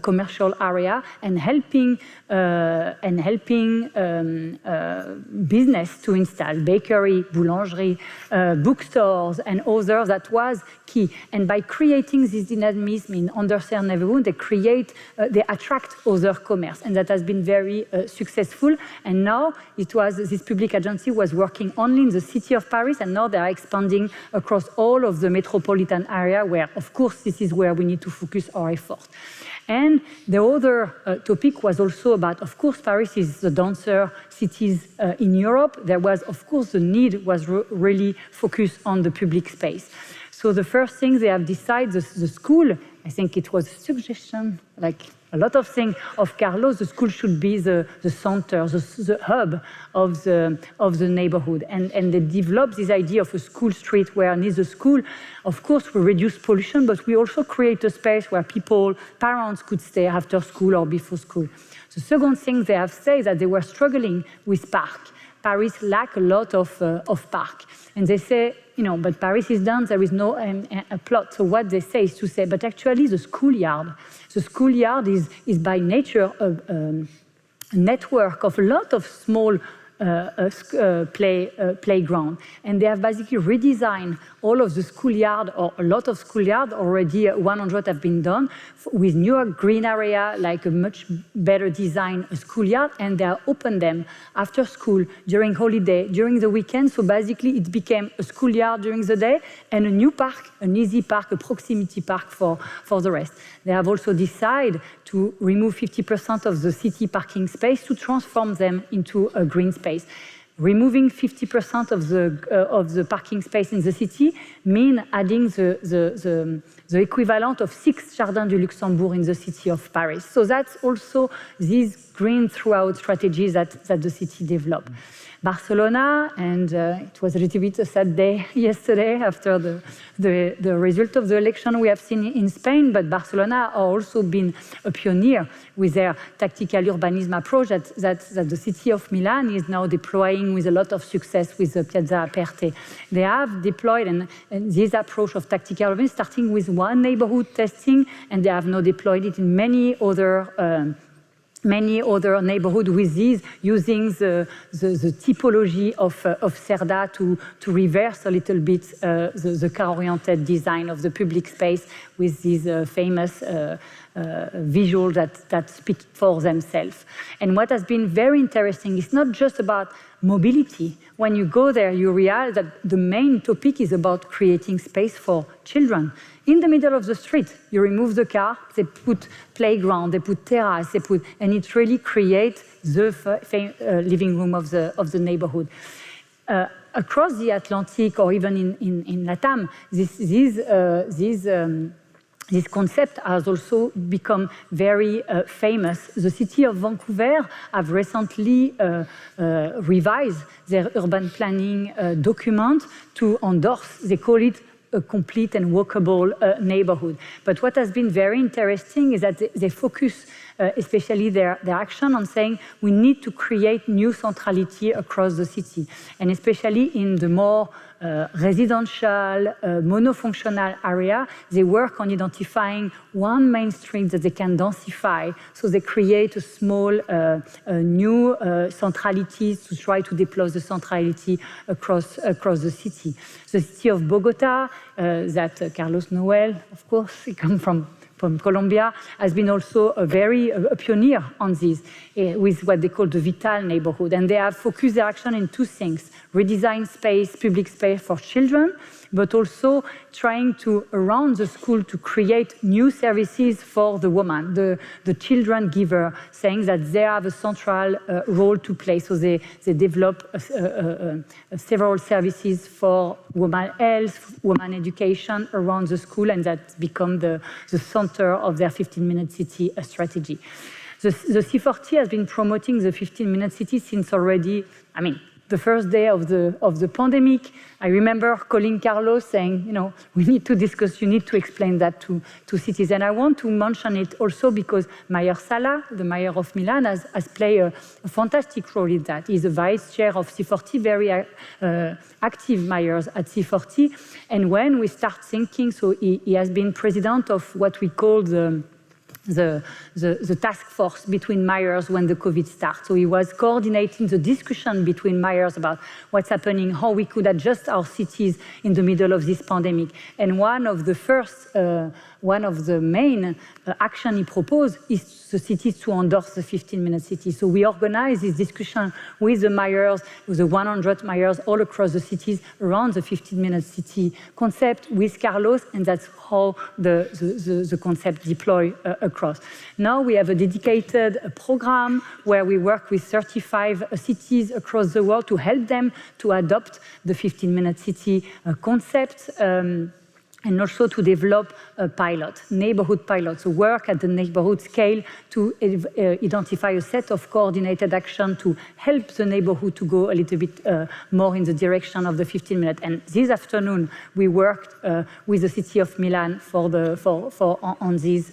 Speaker 6: commercial area and helping business to install bakery, boulangerie, bookstores, and others. That was key. And by creating this dynamism in underserved neighborhood, they attract other commerce, and that has been very successful. And now this public agency was working only in the city of Paris, and now they are expanding across all of the metropolitan area, where, of course, this is where we need to focus our effort. And the other topic was also about, of course, Paris is the denser cities in Europe. There was, of course, the need was really focused on the public space. So the first thing they have decided, the school, I think it was a suggestion, like a lot of things of Carlos, the school should be the center, the hub of the neighborhood. And they developed this idea of a school street where near the school, of course, we reduce pollution, but we also create a space where parents could stay after school or before school. The second thing they have said is that they were struggling with park. Paris lacked a lot of park. And they say, but Paris is done, there is no a plot. So what they say is to say, but actually the schoolyard is by nature a network of a lot of small playground. And they have basically redesigned all of the schoolyard, or a lot of schoolyard, already 100 have been done, with newer green area, like a much better design schoolyard, and they open them after school, during holiday, during the weekend. So basically it became a schoolyard during the day and a new park, an easy park, a proximity park for the rest. They have also decided to remove 50% of the city parking space to transform them into a green space. Removing 50% of the parking space in the city means adding the equivalent of 6 Jardins du Luxembourg in the city of Paris. So that's also these green throughout strategies that the city developed. Barcelona, and it was a little bit a sad day yesterday after the result of the election we have seen in Spain, but Barcelona has also been a pioneer with their tactical urbanism approach that the city of Milan is now deploying with a lot of success with the Piazza Aperte. They have deployed and this approach of tactical urbanism, starting with one neighborhood testing, and they have now deployed it in many other neighborhoods with these, using the typology of Cerda to reverse a little bit the car-oriented design of the public space with these famous visuals that speak for themselves. And what has been very interesting is not just about mobility. When you go there, you realize that the main topic is about creating space for children. In the middle of the street, you remove the car, they put playground, they put terrace, and it really creates the living room of the neighborhood. Across the Atlantic, or even in Latam, this concept has also become very famous. The city of Vancouver have recently revised their urban planning document to endorse, they call it a complete and walkable neighborhood. But what has been very interesting is that they focus, especially their action, on saying we need to create new centrality across the city, and especially in the more residential, monofunctional area, they work on identifying one main street that they can densify. So they create a small new centralities to try to deploy the centrality across the city. The city of Bogota, that Carlos Noel, of course, he comes from Colombia, has been also a pioneer on this, with what they call the Vital neighborhood. And they have focused their action in two things: redesign space, public space for children, but also trying to, around the school, to create new services for the woman, the children giver, saying that they have a central role to play. So they develop several services for women health, women education around the school, and that become the center of their 15-minute city strategy. The C40 has been promoting the 15-minute city since already, the first day of the pandemic. I remember calling Carlos saying, we need to discuss, you need to explain that to cities. And I want to mention it also because Mayor Sala, the mayor of Milan, has played a fantastic role in that. He's the vice chair of C40, very active mayors at C40. And when we start thinking, so he has been president of what we call the task force between mayors when the COVID started. So he was coordinating the discussion between mayors about what's happening, how we could adjust our cities in the middle of this pandemic. And one of the main action he proposed is the cities to endorse the 15-minute city. So we organize this discussion with the mayors, with the 100 mayors all across the cities around the 15-minute city concept with Carlos, and that's how the concept deploy across. Now we have a dedicated program where we work with 35 cities across the world to help them to adopt the 15-minute city concept. And also to develop a pilot, neighborhood pilots, so work at the neighborhood scale to identify a set of coordinated action to help the neighborhood to go a little bit more in the direction of the 15-minute. And this afternoon, we worked with the city of Milan on this,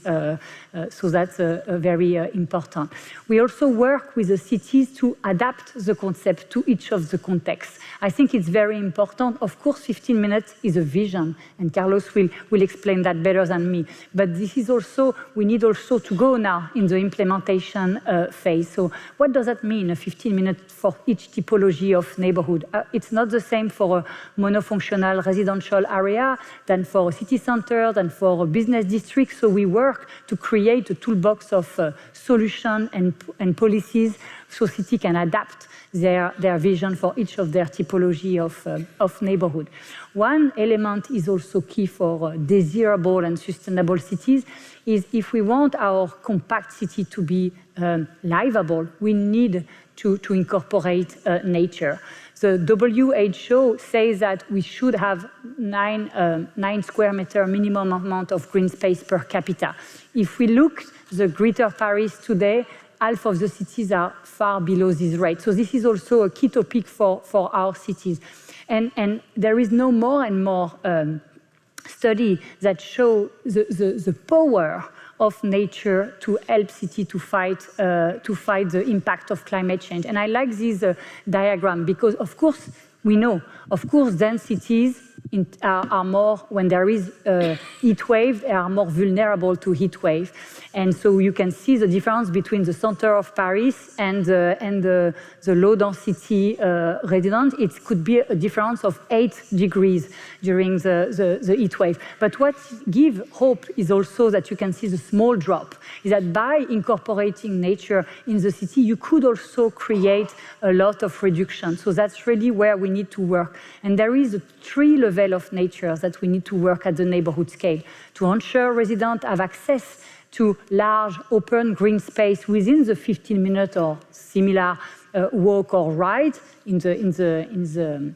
Speaker 6: so that's very important. We also work with the cities to adapt the concept to each of the contexts. I think it's very important. Of course, 15 minutes is a vision, and Carlos will explain that better than me. But this is also, we need also to go now in the implementation phase. So what does that mean, a 15-minute for each typology of neighborhood? It's not the same for a monofunctional residential area than for a city center, than for a business district. So we work to create a toolbox of solutions and policies so city can adapt their vision for each of their typology of neighborhood. One element is also key for desirable and sustainable cities is if we want our compact city to be livable, we need to incorporate nature. The WHO says that we should have 9 square meter minimum amount of green space per capita. If we look at the Greater Paris today, half of the cities are far below this rate. So this is also a key topic for our cities. And there is no more and more study that show the power of nature to help city to fight the impact of climate change. And I like this diagram because, of course, we know, of course, dense cities are more, when there is a heat wave, they are more vulnerable to heat wave. And so you can see the difference between the center of Paris and the low density residents. It could be a difference of 8 degrees during the heat wave. But what gives hope is also that you can see the small drop, is that by incorporating nature in the city, you could also create a lot of reduction. So that's really where we need to work. And there is a 3 level of nature that we need to work at the neighborhood scale to ensure residents have access to large open green space within the 15-minute or similar walk or ride in the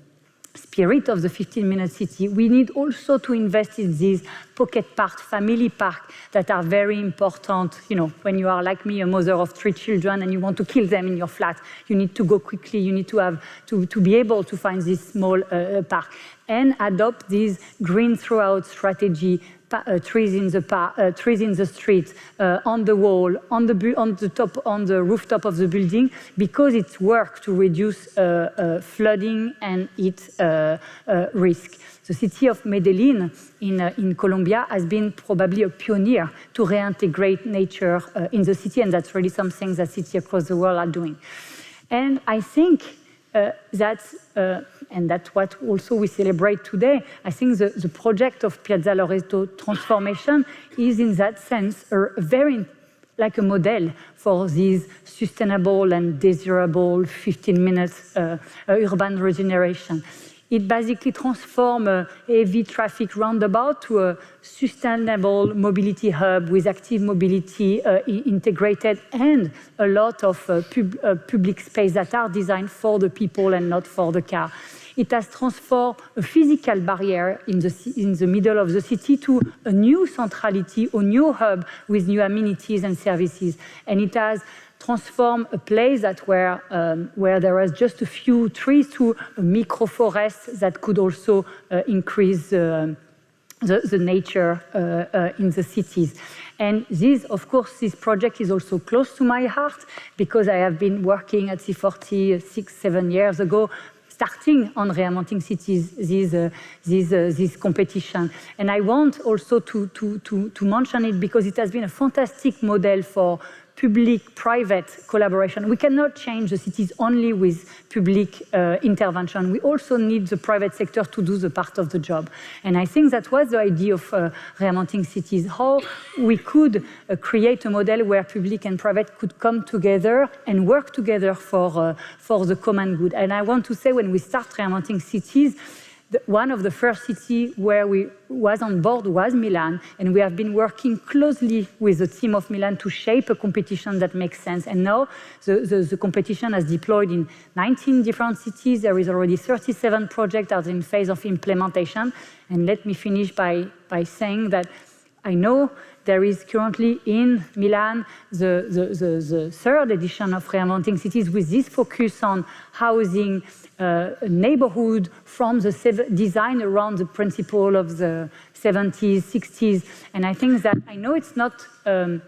Speaker 6: spirit of the 15-minute city. We need also to invest in these pocket parks, family parks that are very important. You know, when you are like me, a mother of 3 children, and you want to kill them in your flat, you need to go quickly. You need to have to be able to find this small park and adopt this green throughout strategy. Trees in the park, trees in the street, on the wall, on the rooftop of the building, because it's work to reduce flooding and heat risk. The city of Medellin in Colombia has been probably a pioneer to reintegrate nature in the city, and that's really something that cities across the world are doing. And I think and that's what also we celebrate today. I think the project of Piazza Loreto transformation is in that sense very like a model for this sustainable and desirable 15 minutes urban regeneration. It basically transforms a heavy traffic roundabout to a sustainable mobility hub with active mobility integrated and a lot of public space that are designed for the people and not for the car. It has transformed a physical barrier in the middle of the city to a new centrality, a new hub with new amenities and services. And it has transformed a place that where there was just a few trees to a micro-forest that could also increase the nature in the cities. And this, of course, this project is also close to my heart because I have been working at C40 6-7 years ago, starting on reinventing cities, this competition. And I want also to mention it because it has been a fantastic model for public-private collaboration. We cannot change the cities only with public intervention. We also need the private sector to do the part of the job. And I think that was the idea of reinventing cities, how we could create a model where public and private could come together and work together for the common good. And I want to say, when we start reinventing cities, one of the first cities where we was on board was Milan, and we have been working closely with the team of Milan to shape a competition that makes sense. And now the competition has deployed in 19 different cities. There is already 37 projects that are in phase of implementation. And let me finish by saying that I know there is currently in Milan the third edition of Reinventing Cities with this focus on housing a neighborhood from the design around the principle of the 70s, 60s. And I think that, I know it's not an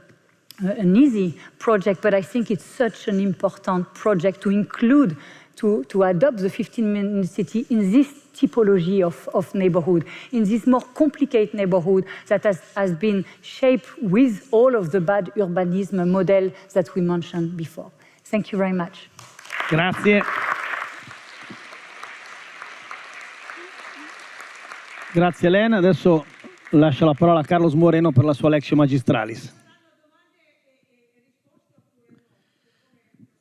Speaker 6: easy project, but I think it's such an important project to include, to adopt the 15-minute city in this typology of neighborhood, in this more complicated neighborhood that has been shaped with all of the bad urbanism model that we mentioned before. Thank you very much.
Speaker 4: Grazie. Grazie Elena. Adesso lascio la parola a Carlos Moreno per la sua Lectio Magistralis.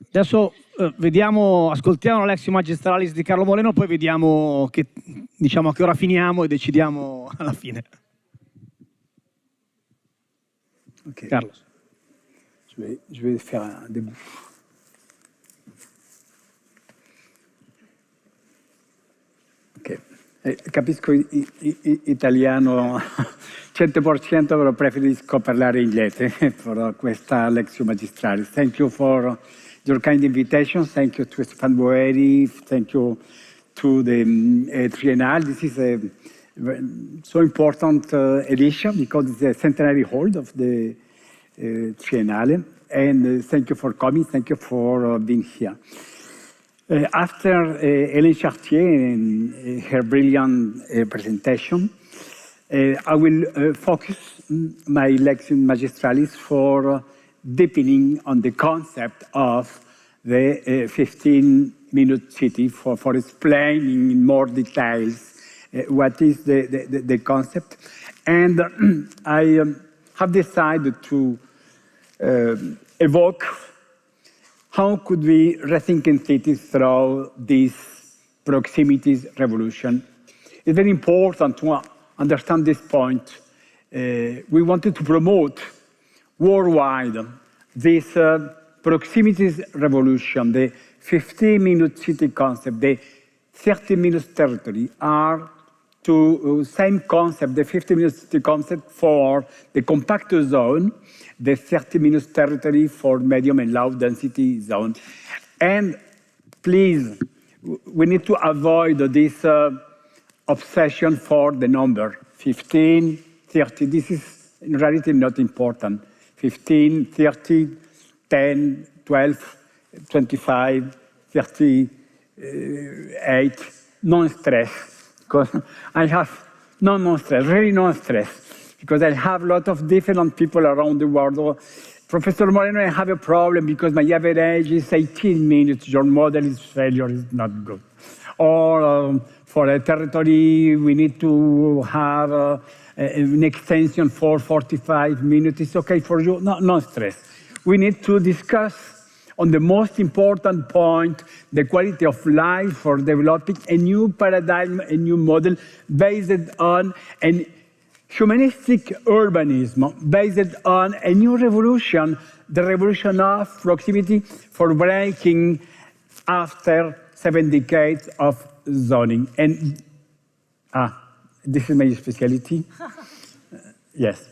Speaker 4: Adesso ascoltiamo la Lectio Magistralis di Carlo Moreno, poi vediamo a che ora finiamo e decidiamo alla fine.
Speaker 7: Okay.
Speaker 4: Carlos.
Speaker 7: Je vais faire un début. Ok. Capisco italiano 100%, però preferisco parlare inglese per questa Lectio Magistralis. Thank you for your kind invitation. Thank you to Stefan Boeri. Thank you to the Triennale. This is a so important edition because it's a centenary hold of the Triennale. And thank you for coming. Thank you for being here. After Hélène Chartier and her brilliant presentation, I will focus my Lectio Magistralis for deepening on the concept of the 15-minute city, for explaining in more details what is the concept. And I have decided to evoke how could we rethink cities through this proximities revolution. It's very important to understand this point. We wanted to promote worldwide this proximities revolution, the 15-minute city concept, the 30-minute territory are to same concept, the 15-minute city concept for the compact zone, the 30-minute territory for medium and low density zone. And please, we need to avoid this obsession for the number, 15, 30. This is in reality not important. 15, 30, 10, 12, 25, 38, non-stress. Because I have non-stress, really non-stress. Because I have a lot of different people around the world. Professor Moreno, I have a problem because my average is 18 minutes. Your model is failure, is not good. Or for a territory, we need to have an extension for 45 minutes. It's okay for you? No stress. We need to discuss on the most important point, the quality of life, for developing a new paradigm, a new model based on an humanistic urbanism, based on a new revolution, the revolution of proximity for breaking after 7 decades of zoning. And this is my specialty. Yes.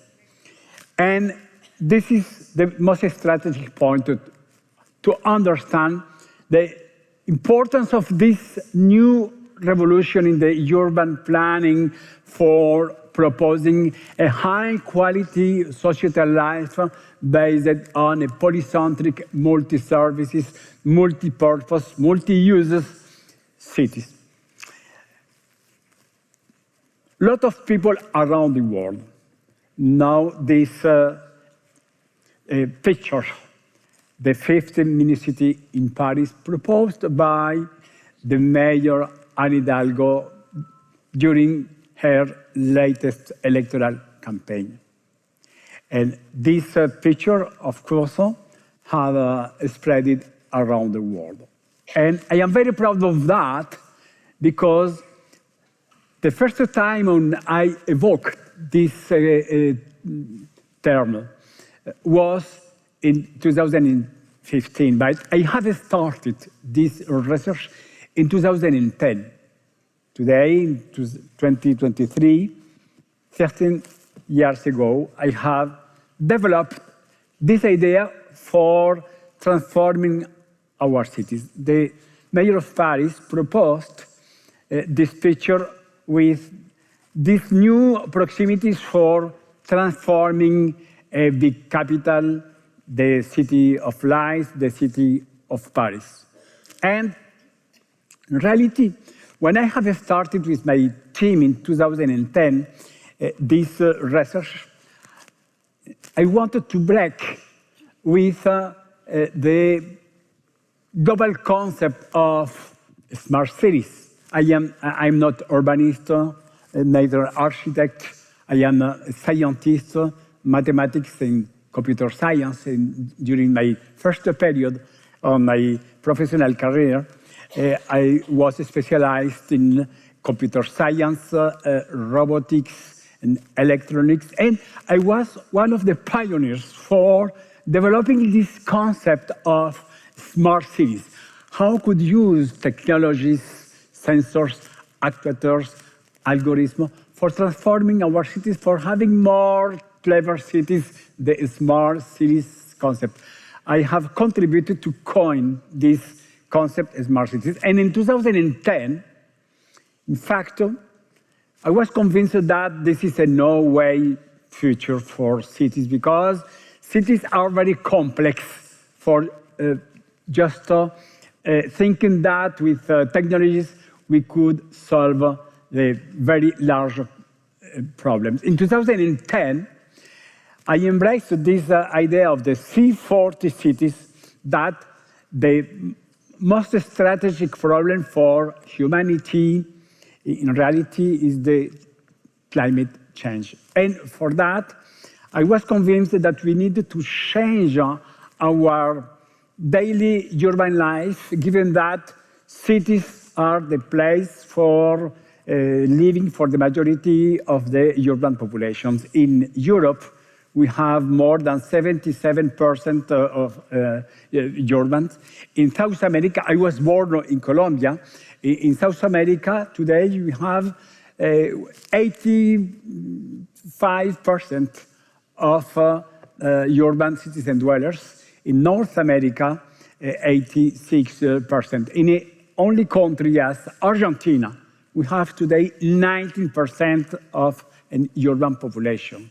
Speaker 7: And this is the most strategic point to understand the importance of this new revolution in the urban planning for proposing a high-quality societal life based on a polycentric, multi-services, multi-purpose, multi-uses cities. A lot of people around the world know this picture, the 5th municipality in Paris, proposed by the mayor Anne Hidalgo during her latest electoral campaign. And this picture, of course, have spread it around the world. And I am very proud of that, because the first time when I evoked this term was in 2015, but I had started this research in 2010. Today, in 2023, 13 years ago, I have developed this idea for transforming our cities. The mayor of Paris proposed this picture with these new proximities for transforming a big capital, the city of lights, the city of Paris. And in reality, when I have started with my team in 2010, this research, I wanted to break with the global concept of smart cities. I'm not urbanist, neither architect. I am a scientist, mathematics and computer science. And during my first period of my professional career, I was specialized in computer science, robotics, and electronics. And I was one of the pioneers for developing this concept of smart cities. How could use technologies, sensors, actuators, algorithms for transforming our cities, for having more clever cities, the smart cities concept. I have contributed to coin this concept, smart cities. And in 2010, in fact, I was convinced that this is a no-way future for cities, because cities are very complex for just thinking that with technologies we could solve the very large problems. In 2010, I embraced this idea of the C40 cities, that the most strategic problem for humanity in reality is the climate change. And for that, I was convinced that we needed to change our daily urban life, given that cities are the place for living for the majority of the urban populations. In Europe, we have more than 77% of urbans. In South America, I was born in Colombia. In South America, today we have 85% of urban cities and dwellers. In North America, 86%. In the only country as Argentina, we have today 19% of an urban population.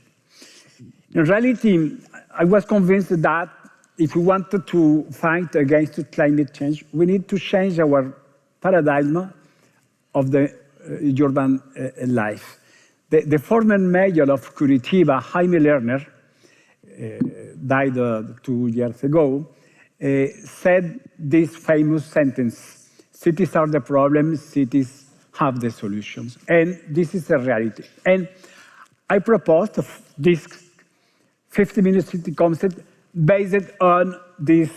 Speaker 7: In reality, I was convinced that if we wanted to fight against climate change, we need to change our paradigm of the urban life. The former mayor of Curitiba, Jaime Lerner, died 2 years ago, said this famous sentence: cities are the problem, cities have the solutions. And this is a reality. And I proposed this 50-minute city concept based on this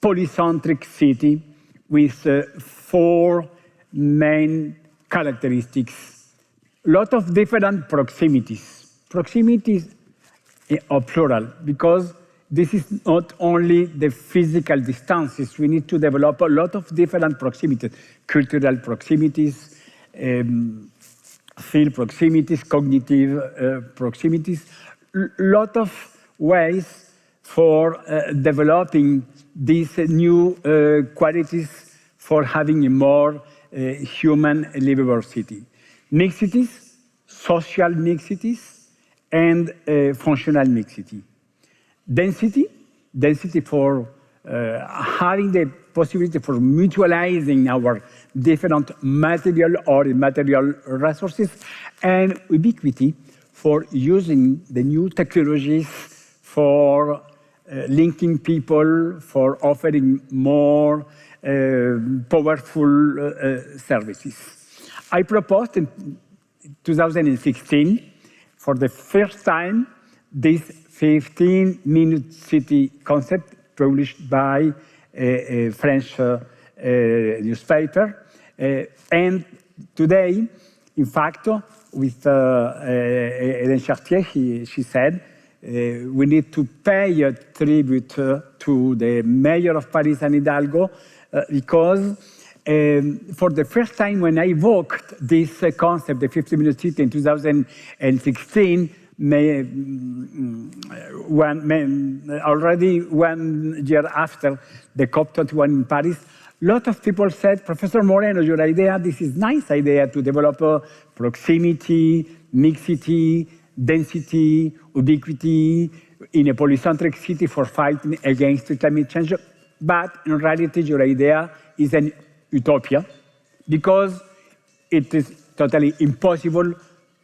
Speaker 7: polycentric city with 4 main characteristics. A lot of different proximities. Proximities are plural, because this is not only the physical distances. We need to develop a lot of different proximities, cultural proximities, field proximities, cognitive proximities, a lot of ways for developing these new qualities for having a more human livable city. Mixities, social mixities, and functional mixity. Density for having the possibility for mutualizing our different material or immaterial resources, and ubiquity for using the new technologies for linking people, for offering more powerful services. I proposed in 2016, for the first time, this 15-minute city concept published by a French newspaper. And today, in fact, with Hélène Chartier, she said, we need to pay a tribute to the mayor of Paris, Anne Hidalgo, because for the first time when I evoked this concept, the 15-minute city in 2016, already 1 year after the COP21 in Paris, a lot of people said, Professor Moreno, your idea, this is a nice idea to develop proximity, mixity, density, ubiquity in a polycentric city for fighting against climate change. But in reality, your idea is an utopia, because it is totally impossible.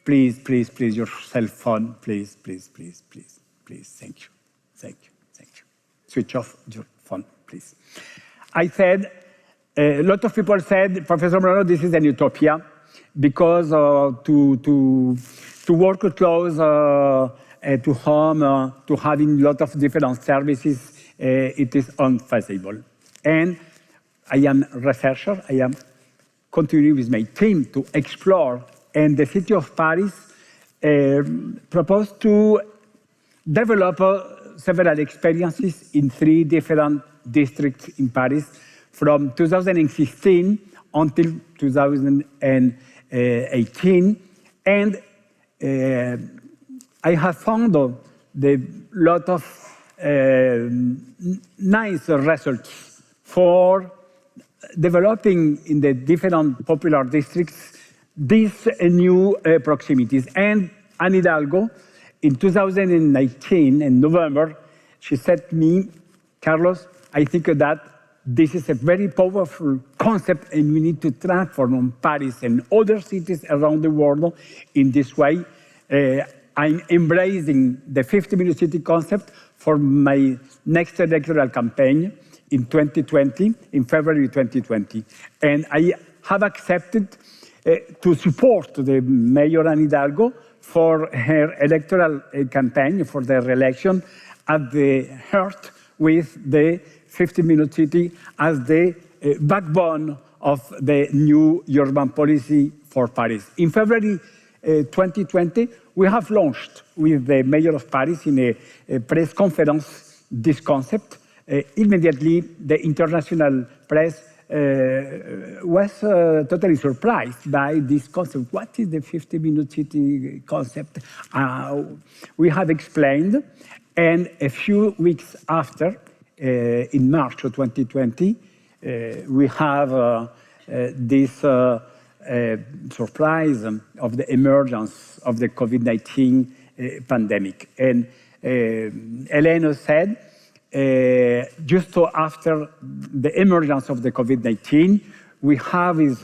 Speaker 7: Please, please, please, your cell phone, please, please, please, please, please, thank you, thank you, thank you. Switch off your phone, please. I said, a lot of people said, Professor Moreno, this is an utopia, because to work close to home, to having a lot of different services, it is unfeasible. And I am a researcher, I am continuing with my team to explore, and the city of Paris proposed to develop several experiences in 3 different districts in Paris from 2016 until 2018. And I have found a lot of nice results for developing in the different popular districts these new proximities. And Anne Hidalgo, in 2019, in November, she said to me, Carlos, I think that this is a very powerful concept and we need to transform Paris and other cities around the world in this way. I'm embracing the 15-minute city concept for my next electoral campaign in 2020, in February 2020. And I have accepted to support the Mayor Anne Hidalgo for her electoral campaign for the re-election at the heart with the 15-minute city as the backbone of the new urban policy for Paris. In February 2020, we have launched with the Mayor of Paris in a press conference this concept. Immediately, the international press was totally surprised by this concept. What is the 15-minute city concept? We have explained, and a few weeks after, in March of 2020, we have this surprise of the emergence of the COVID-19 pandemic. And Elena said, just after the emergence of the COVID-19, we have with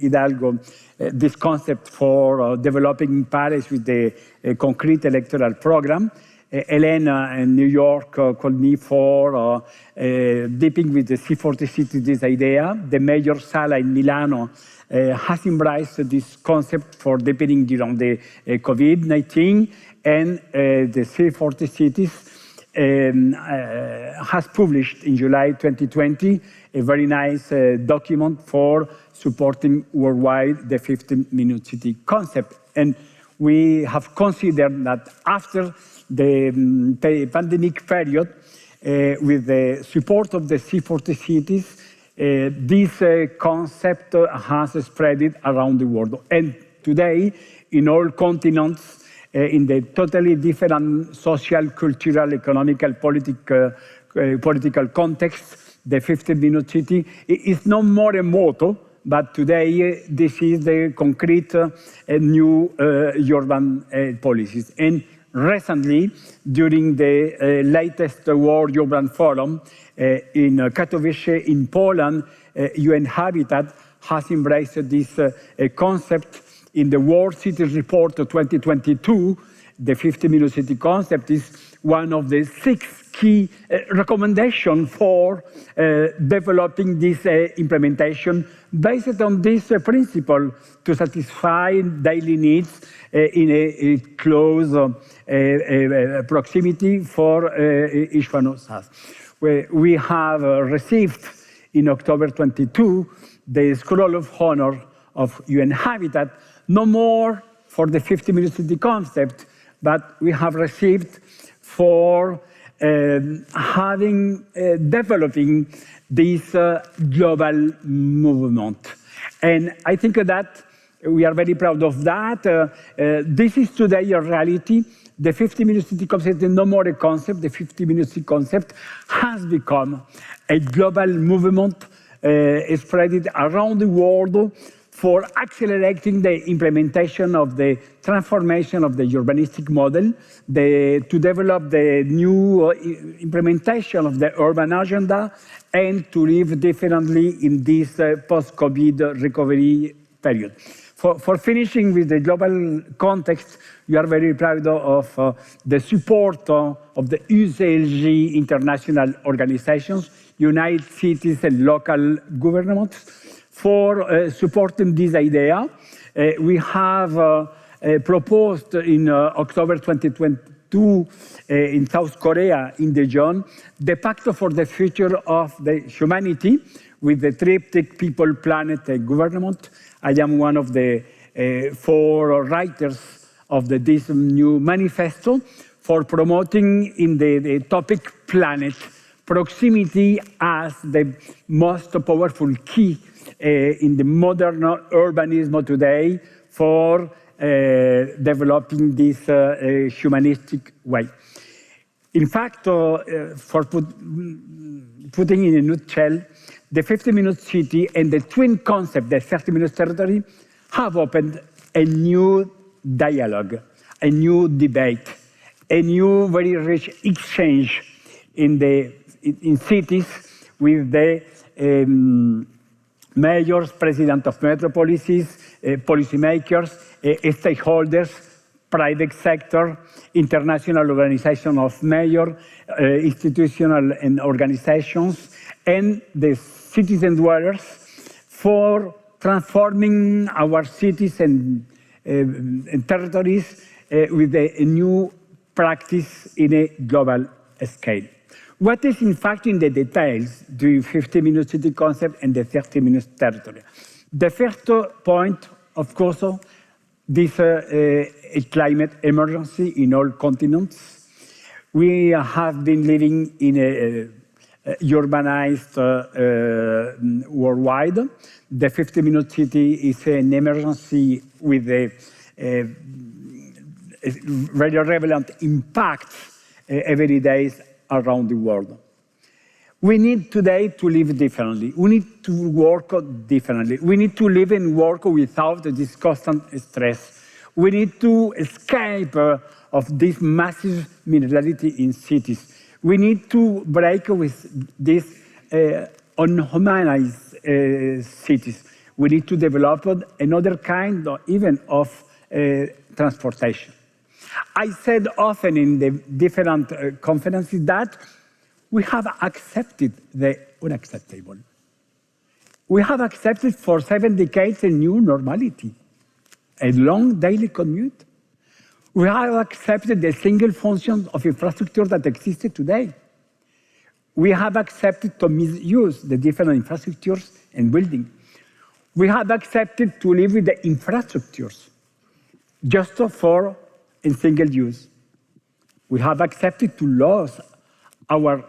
Speaker 7: Hidalgo this concept for developing Paris with the concrete electoral program. Elena in New York called me for deeping with the C40 city this idea. The Mayor Sala in Milano has embraced this concept for deepening during the COVID-19, and the C40 cities has published in July 2020 a very nice document for supporting worldwide the 15-minute city concept. And we have considered that after the pandemic period, with the support of the C40 cities, this concept has spread around the world. And today, in all continents, in the totally different social, cultural, economical, political context, the 15-minute city is no more a motto, but today this is the concrete new urban policies. And recently, during the latest World Urban Forum in Katowice in Poland, UN Habitat has embraced this concept. In the World Cities Report of 2022, the 15-minute city concept is one of the 6 key recommendations for developing this implementation based on this principle to satisfy daily needs in a close proximity for each one of us. We have received in October 22 the Scroll of Honor of UN Habitat, no more for the 15-minute city concept, but we have received for developing this global movement. And I think that we are very proud of that. This is today a reality. The 15-minute city concept is no more a concept. The 15-minute city concept has become a global movement spread around the world for accelerating the implementation of the transformation of the urbanistic model, to develop the new implementation of the urban agenda, and to live differently in this post-COVID recovery period. For finishing with the global context, we are very proud of the support of the UCLG international organizations, United Cities and local governments, for supporting this idea. We have proposed in October 2022 in South Korea, in Daejeon, the Pact for the Future of the Humanity with the triptych people, planet, and government. I am one of the 4 writers of this new manifesto for promoting in the topic planet proximity as the most powerful key in the modern urbanism today for developing this humanistic way. In fact, for putting in a nutshell, the 15-minute city and the twin concept, the 30-minute territory, have opened a new dialogue, a new debate, a new very rich exchange in cities with the mayors, president of metropolises, policymakers, stakeholders, private sector, international organization of mayors, institutional and organizations, and the citizen dwellers for transforming our cities and territories with a new practice in a global scale. What is in fact in the details the 15-minute city concept and the 30-minute territory? The first point, of course, this a climate emergency in all continents. We have been living in a urbanized worldwide. The 15-minute city is an emergency with a very relevant impact every day around the world. We need today to live differently. We need to work differently. We need to live and work without this constant stress. We need to escape of this massive minerality in cities. We need to break with this unhumanized cities. We need to develop another kind even of transportation. I said often in the different conferences that we have accepted the unacceptable. We have accepted for 7 decades a new normality, a long daily commute. We have accepted the single function of infrastructure that existed today. We have accepted to misuse the different infrastructures and buildings. We have accepted to live with the infrastructures just for in single use. We have accepted to lose our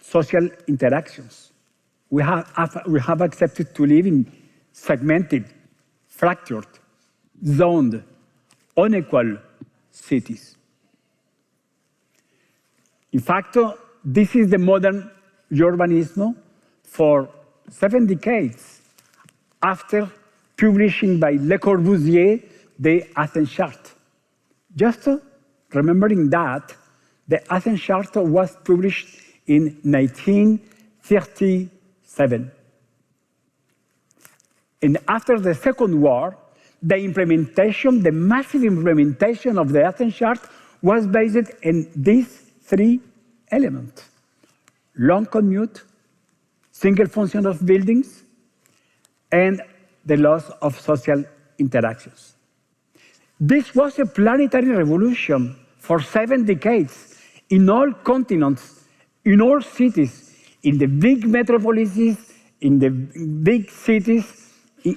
Speaker 7: social interactions. We have accepted to live in segmented, fractured, zoned, unequal cities. In fact, this is the modern urbanism for 7 decades after publishing by Le Corbusier the Athens Chart. Just remembering that the Athens Chart was published in 1937. And after the Second War, the implementation, the massive implementation of the Athens Chart was based on these 3 elements: long commute, single function of buildings, and the loss of social interactions. This was a planetary revolution for 7 decades in all continents, in all cities, in the big metropolises, in the big cities,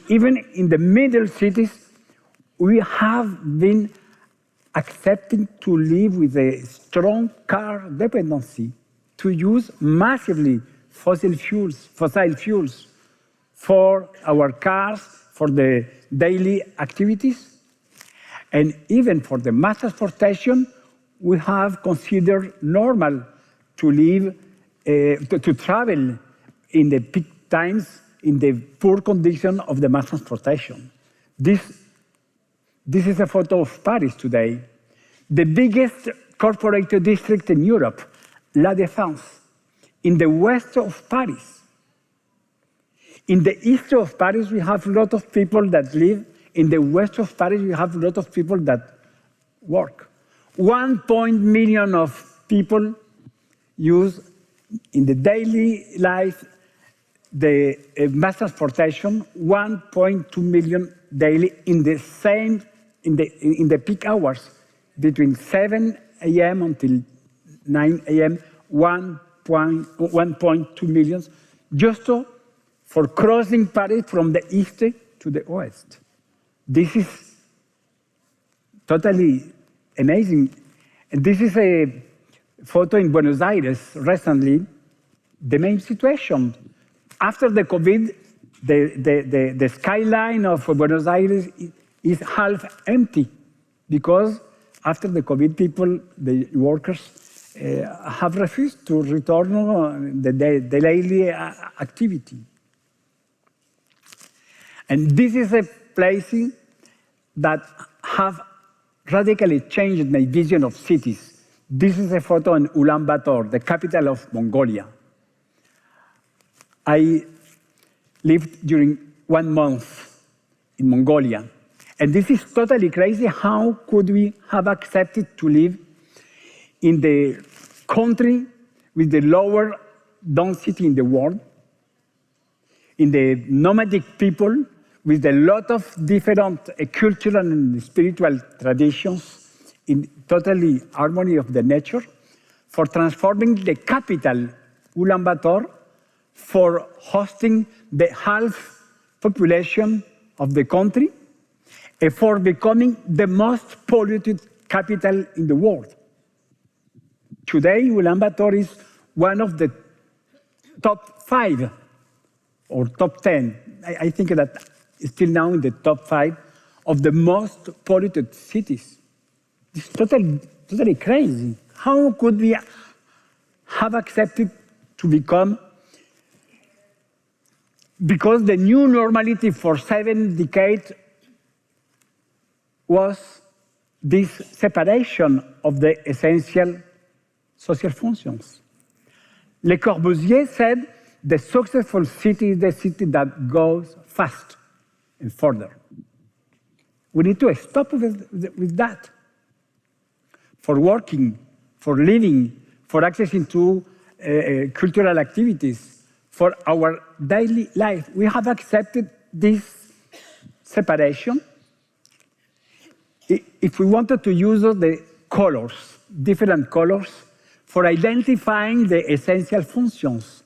Speaker 7: even in the middle cities. We have been accepting to live with a strong car dependency, to use massively fossil fuels for our cars, for the daily activities. And even for the mass transportation, we have considered normal to live, to travel in the peak times in the poor condition of the mass transportation. This is a photo of Paris today, the biggest corporate district in Europe, La Défense, in the west of Paris. In the east of Paris, we have a lot of people that live. In the west of Paris, we have a lot of people that work. 1 million of people use in the daily life the mass transportation, 1.2 million daily in the same in the peak hours between 7 a.m. until 9 a.m. 1.2 million just for crossing Paris from the east to the west. This is totally amazing. And this is a photo in Buenos Aires recently, the main situation. After the COVID, the skyline of Buenos Aires is half empty because after the COVID, people, the workers, have refused to return the daily activity. And this is a place that have radically changed my vision of cities. This is a photo in Ulaanbaatar, the capital of Mongolia. I lived during 1 month in Mongolia. And this is totally crazy. How could we have accepted to live in the country with the lower density in the world, in the nomadic people, with a lot of different cultural and spiritual traditions, in totally harmony of the nature, for transforming the capital, Ulaanbaatar, for hosting the half population of the country, and for becoming the most polluted capital in the world. Today, Ulaanbaatar is one of the top 5 or top 10. I think that it's still now in the top 5 of the most polluted cities. It's totally crazy. How could we have accepted to become, because the new normality for 7 decades was this separation of the essential social functions. Le Corbusier said, the successful city is the city that goes fast and further. We need to stop with that. For working, for living, for accessing to cultural activities, for our daily life, we have accepted this separation. if we wanted to use the colors, different colors, for identifying the essential functions,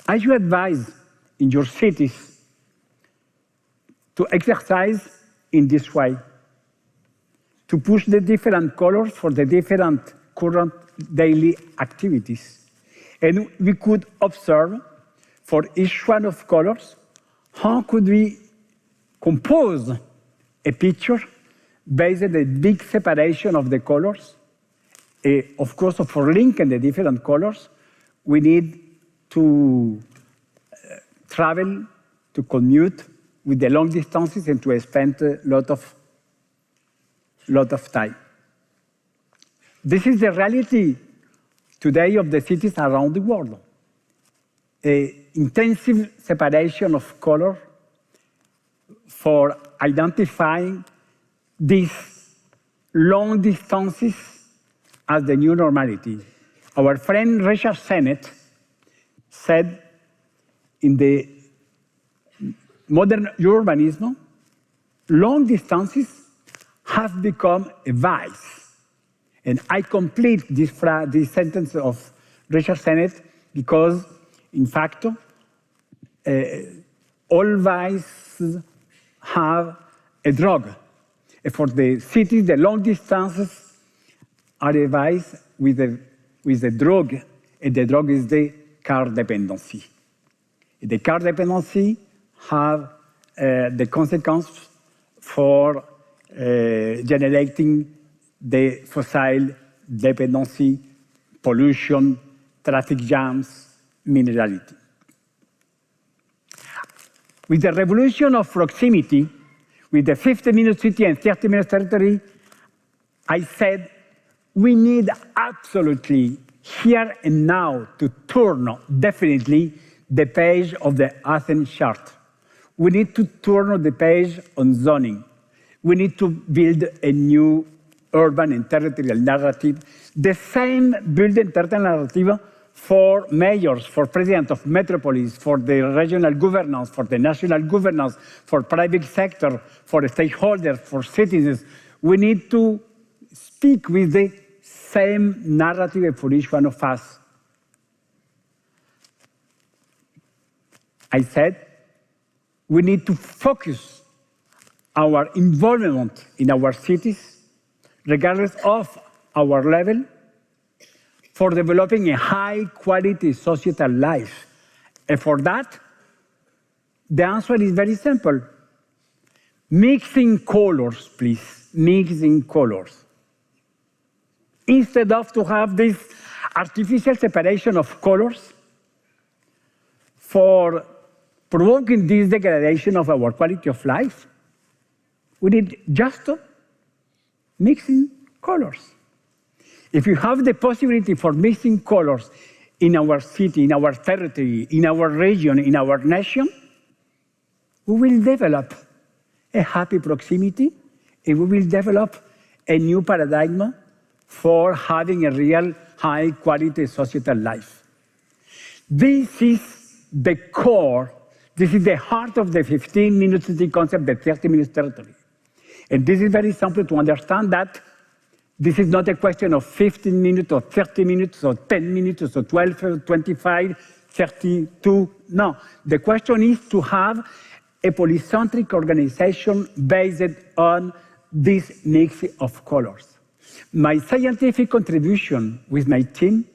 Speaker 7: I should advise in your cities to exercise in this way, to push the different colors for the different current daily activities. And we could observe for each one of colors, how could we compose a picture based on the big separation of the colors. Of course, for linking the different colors, we need to travel, to commute with the long distances and to spend a lot of time. This is the reality today of the cities around the world. Intensive separation of color for identifying these long distances as the new normality. Our friend Richard Sennett said in the modern urbanism, long distances have become a vice. And I complete this sentence of Richard Sennett because, in fact, all vices have a drug. And for the cities, the long distances are a vice with a drug, and the drug is the car dependency. The car dependency have the consequence for generating the fossil dependency, pollution, traffic jams, minerality. With the revolution of proximity, with the 50-minute city and 30-minute territory, I said we need absolutely here and now to turn definitely the page of the Athens chart. We need to turn the page on zoning. We need to build a new urban and territorial narrative, the same building territorial narrative for mayors, for presidents of metropolis, for the regional governance, for the national governance, for private sector, for stakeholders, for citizens. We need to speak with the same narrative for each one of us. I said we need to focus our involvement in our cities, regardless of our level, for developing a high-quality societal life. And for that, the answer is very simple. Mixing colors, please, mixing colors. Instead of to have this artificial separation of colors for provoking this degradation of our quality of life, we need just mixing colors. If you have the possibility for mixing colors in our city, in our territory, in our region, in our nation, we will develop a happy proximity, and we will develop a new paradigm for having a real high-quality societal life. This is the core, this is the heart of the 15-minute city concept, the 30-minute territory. And this is very simple to understand that this is not a question of 15 minutes or 30 minutes or 10 minutes or 12, 25, 32. No, the question is to have a polycentric organization based on this mix of colors. My scientific contribution with my team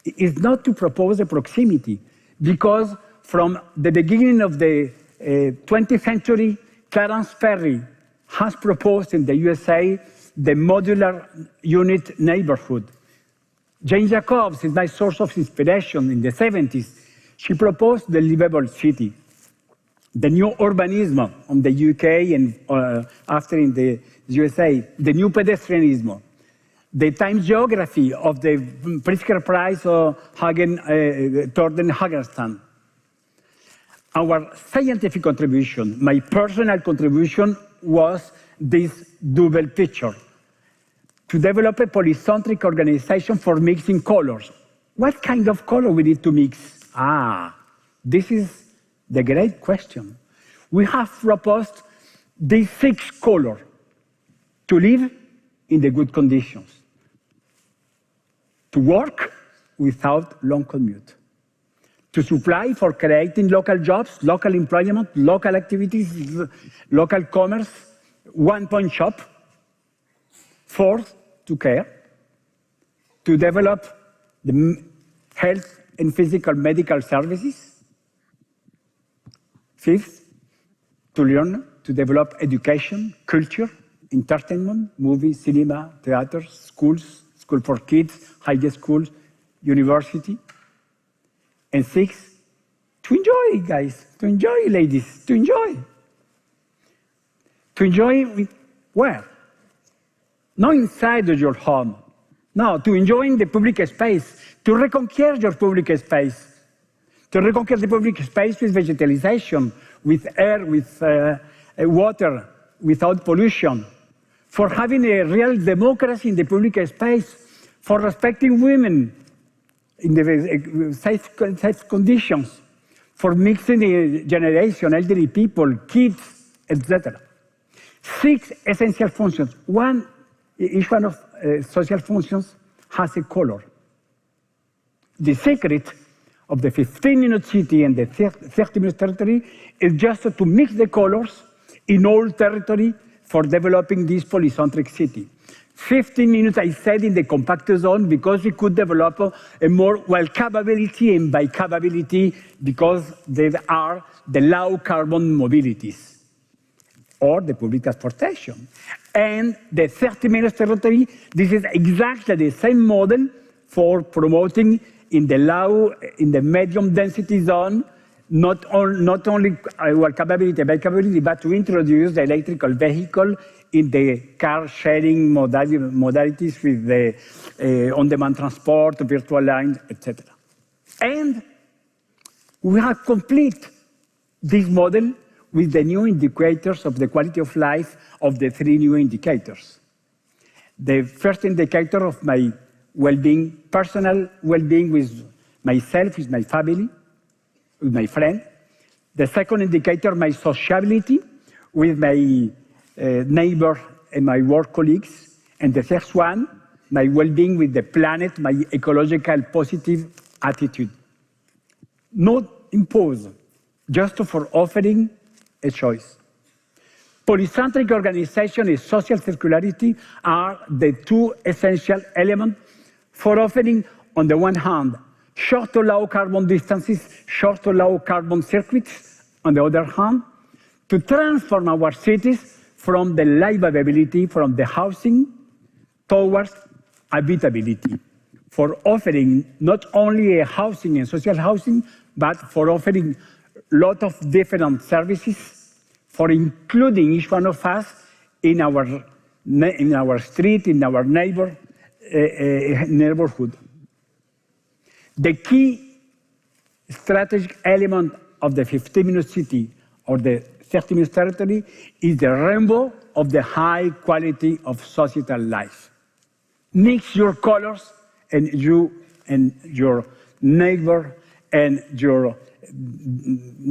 Speaker 7: is not to propose a proximity, because from the beginning of the 20th century, Clarence Perry has proposed in the USA the modular unit neighborhood. Jane Jacobs is my source of inspiration in the 70s. She proposed the livable city. The new urbanism in the UK and after in the USA, the new pedestrianism, the time geography of the Pritzker Prize or Thornden Hagenstam. Our scientific contribution, my personal contribution, was this double picture, to develop a polycentric organization for mixing colors. What kind of color we need to mix? This is the great question. We have proposed these 6 colors to live in the good conditions, to work without long commute, to supply for creating local jobs, local employment, local activities, local commerce, one-point shop. Fourth, to care, to develop the health and physical medical services. Fifth, to learn, to develop education, culture, entertainment, movies, cinema, theaters, schools, school for kids, high schools, university. And sixth, to enjoy, guys, to enjoy, ladies, to enjoy. To enjoy with where? Not inside of your home. No, to enjoy in the public space, to reconquer your public space, to reconquer the public space with vegetalization, with air, with water, without pollution, for having a real democracy in the public space, for respecting women in the safe conditions, for mixing the generation, elderly people, kids, etc. 6 essential functions. Each one of social functions has a color. The secret of the 15-minute city and the 30-minute territory is just to mix the colors in all territory for developing this polycentric city. 15 minutes, I said, in the compact zone because we could develop a more capability, and by capability, because they are the low carbon mobilities or the public transportation. And the 30 minutes territory, this is exactly the same model for promoting in the medium density zone, not only capability by capability, but to introduce the electrical vehicle in the car sharing modalities with the on-demand transport, virtual lines, etc. And we have complete this model with the new indicators of the quality of life of the 3 new indicators. The first indicator of my well-being, personal well-being with myself, with my family, with my friend. The second indicator, my sociability with my neighbor and my work colleagues. And the third one, my well-being with the planet, my ecological positive attitude. Not imposed, just for offering a choice. Polycentric organization and social circularity are the 2 essential elements for offering, on the one hand, short to low carbon distances, short to low carbon circuits, on the other hand, to transform our cities from the livability, from the housing, towards habitability, for offering not only a housing and social housing, but for offering a lot of different services, for including each one of us in our street, in our neighborhood. The key strategic element of the 15-minute city or the 30-minute territory is the rainbow of the high quality of societal life. Mix your colors, and you and your neighbor and your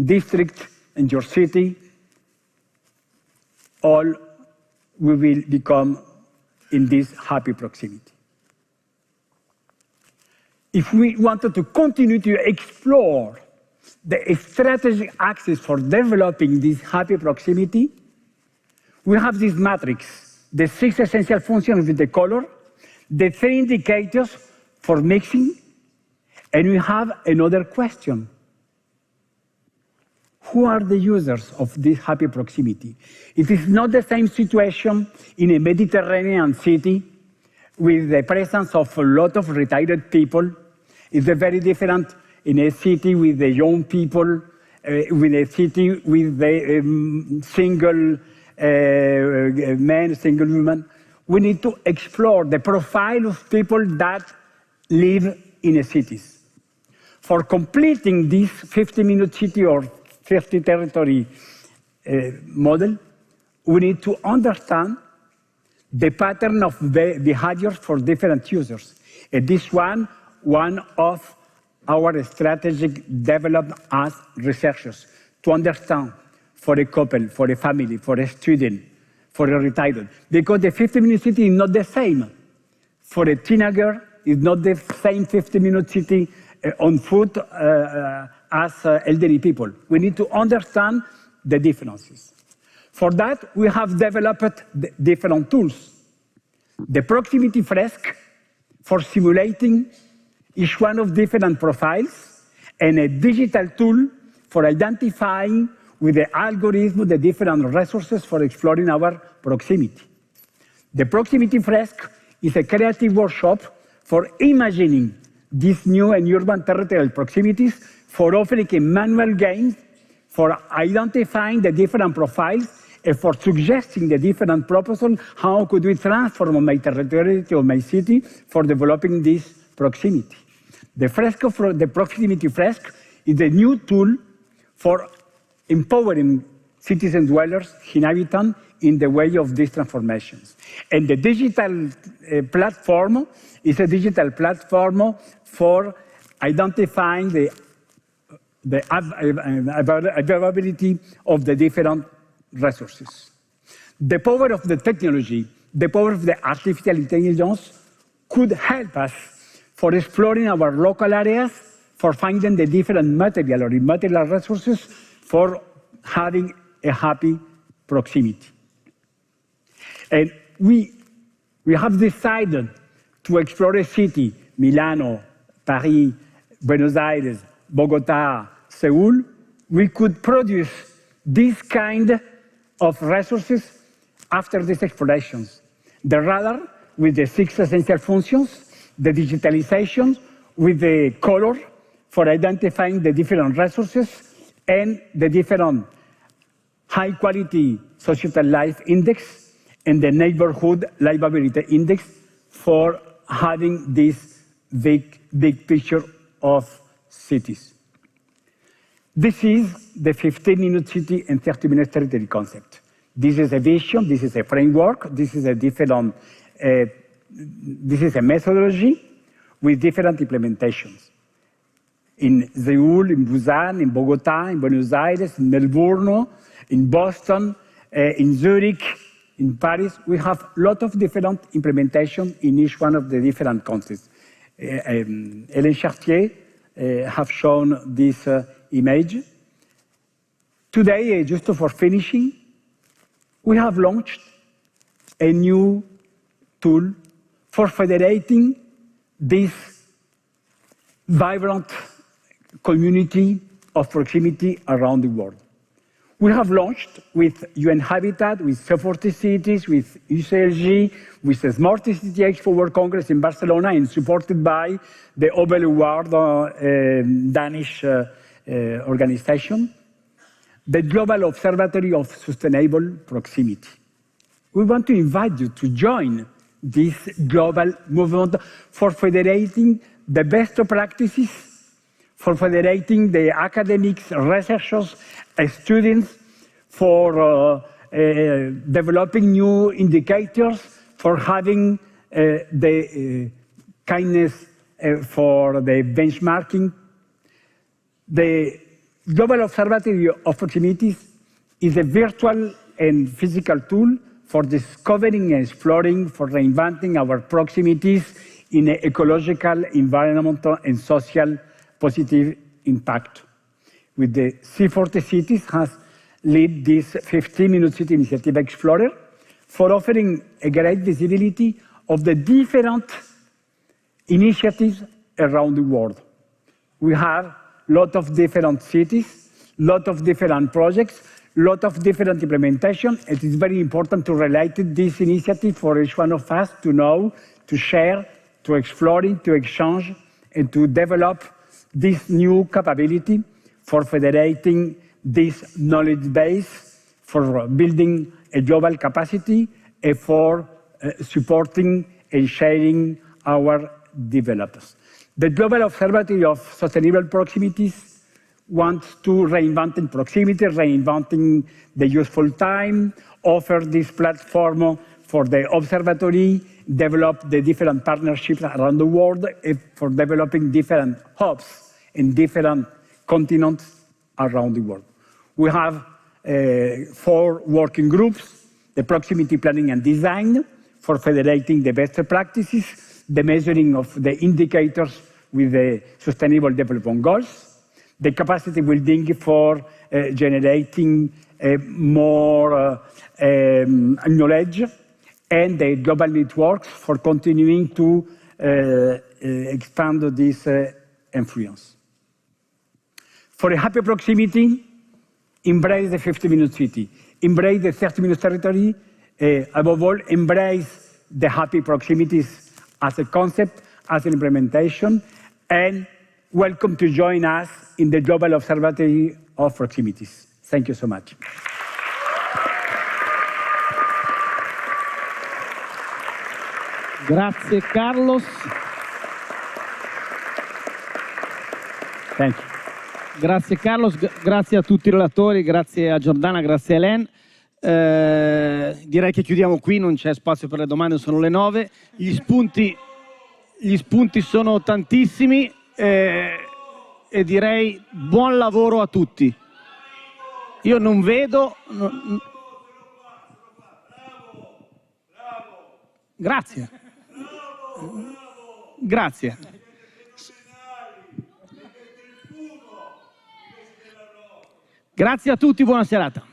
Speaker 7: district and your city, all we will become in this happy proximity. If we wanted to continue to explore the strategic axis for developing this happy proximity, we have this matrix, the 6 essential functions with the color, the 3 indicators for mixing, and we have another question. Who are the users of this happy proximity? It is not the same situation in a Mediterranean city with the presence of a lot of retired people. It's very different in a city with the young people, with a city with the single man, single woman. We need to explore the profile of people that live in the cities. For completing this 50-minute city or 50 territory model, we need to understand the pattern of behavior for different users. And this one of our strategic development as researchers, to understand for a couple, for a family, for a student, for a retired, because the 15-minute city is not the same. For a teenager, it's not the same 15-minute city on foot as elderly people. We need to understand the differences. For that, we have developed different tools. The proximity fresque for simulating each one of different profiles, and a digital tool for identifying with the algorithm the different resources for exploring our proximity. The proximity fresque is a creative workshop for imagining these new and urban territorial proximities, for offering a manual game, for identifying the different profiles, and for suggesting the different proposals, how could we transform my territory or my city for developing this proximity. The proximity fresque is a new tool for empowering citizen dwellers, inhabitants, in the way of these transformations. And the digital platform is a digital platform for identifying the availability of the different resources. The power of the technology, the power of the artificial intelligence could help us for exploring our local areas, for finding the different material or immaterial resources, for having a happy proximity. And we have decided to explore a city, Milano, Paris, Buenos Aires, Bogota, Seoul. We could produce this kind of resources after these explorations. The radar with the 6 essential functions, the digitalization with the color for identifying the different resources, and the different high-quality societal life index, and the neighborhood livability index for having this big picture of cities. This is the 15-minute city and 30-minute territory concept. This is a vision, this is a framework, this is a different, this is a methodology with different implementations. In Seoul, in Busan, in Bogota, in Buenos Aires, in Melbourne, in Boston, in Zurich, in Paris, we have a lot of different implementation in each one of the different countries. Hélène Chartier have shown this image. Today, just for finishing, we have launched a new tool for federating this vibrant community of proximity around the world. We have launched with UN Habitat, with 40 cities, with UCLG, with the Smart City Expo World Congress in Barcelona, and supported by the Nobel Award Danish organization, the Global Observatory of Sustainable Proximity. We want to invite you to join this global movement for federating the best practices, for federating the academics, researchers, students, for developing new indicators, for having the kindness for the benchmarking. The Global Observatory of Proximities is a virtual and physical tool for discovering and exploring, for reinventing our proximities in an ecological, environmental, and social positive impact. With the C40 cities has led this 15-minute city initiative Explorer for offering a great visibility of the different initiatives around the world. We have a lot of different cities, a lot of different projects, a lot of different implementation. It is very important to relate this initiative for each one of us to know, to share, to explore, to exchange, and to develop this new capability for federating this knowledge base, for building a global capacity, and for supporting and sharing our developers. The Global Observatory of Sustainable Proximities wants to reinvent proximity, reinventing the useful time, offer this platform for the observatory, develop the different partnerships around the world, for developing different hubs in different continents around the world. We have 4 working groups the proximity planning and design for federating the best practices, the measuring of the indicators with the Sustainable Development Goals, the capacity building for generating more knowledge, and the global networks for continuing to expand this influence. For a happy proximity, embrace the 50-minute city, embrace the 30-minute territory, above all, embrace the happy proximities as a concept, as an implementation, and welcome to join us in the Global Observatory of Proximities. Thank you so much.
Speaker 8: Grazie Carlos.
Speaker 7: Thank you.
Speaker 8: Grazie Carlos, grazie a tutti i relatori, grazie a Giordana, grazie a Hélène. Direi che chiudiamo qui, non c'è spazio per le domande, sono le 9. Gli spunti sono tantissimi e direi buon lavoro a tutti. Io non vedo... Grazie. Grazie. Grazie a tutti, buona serata.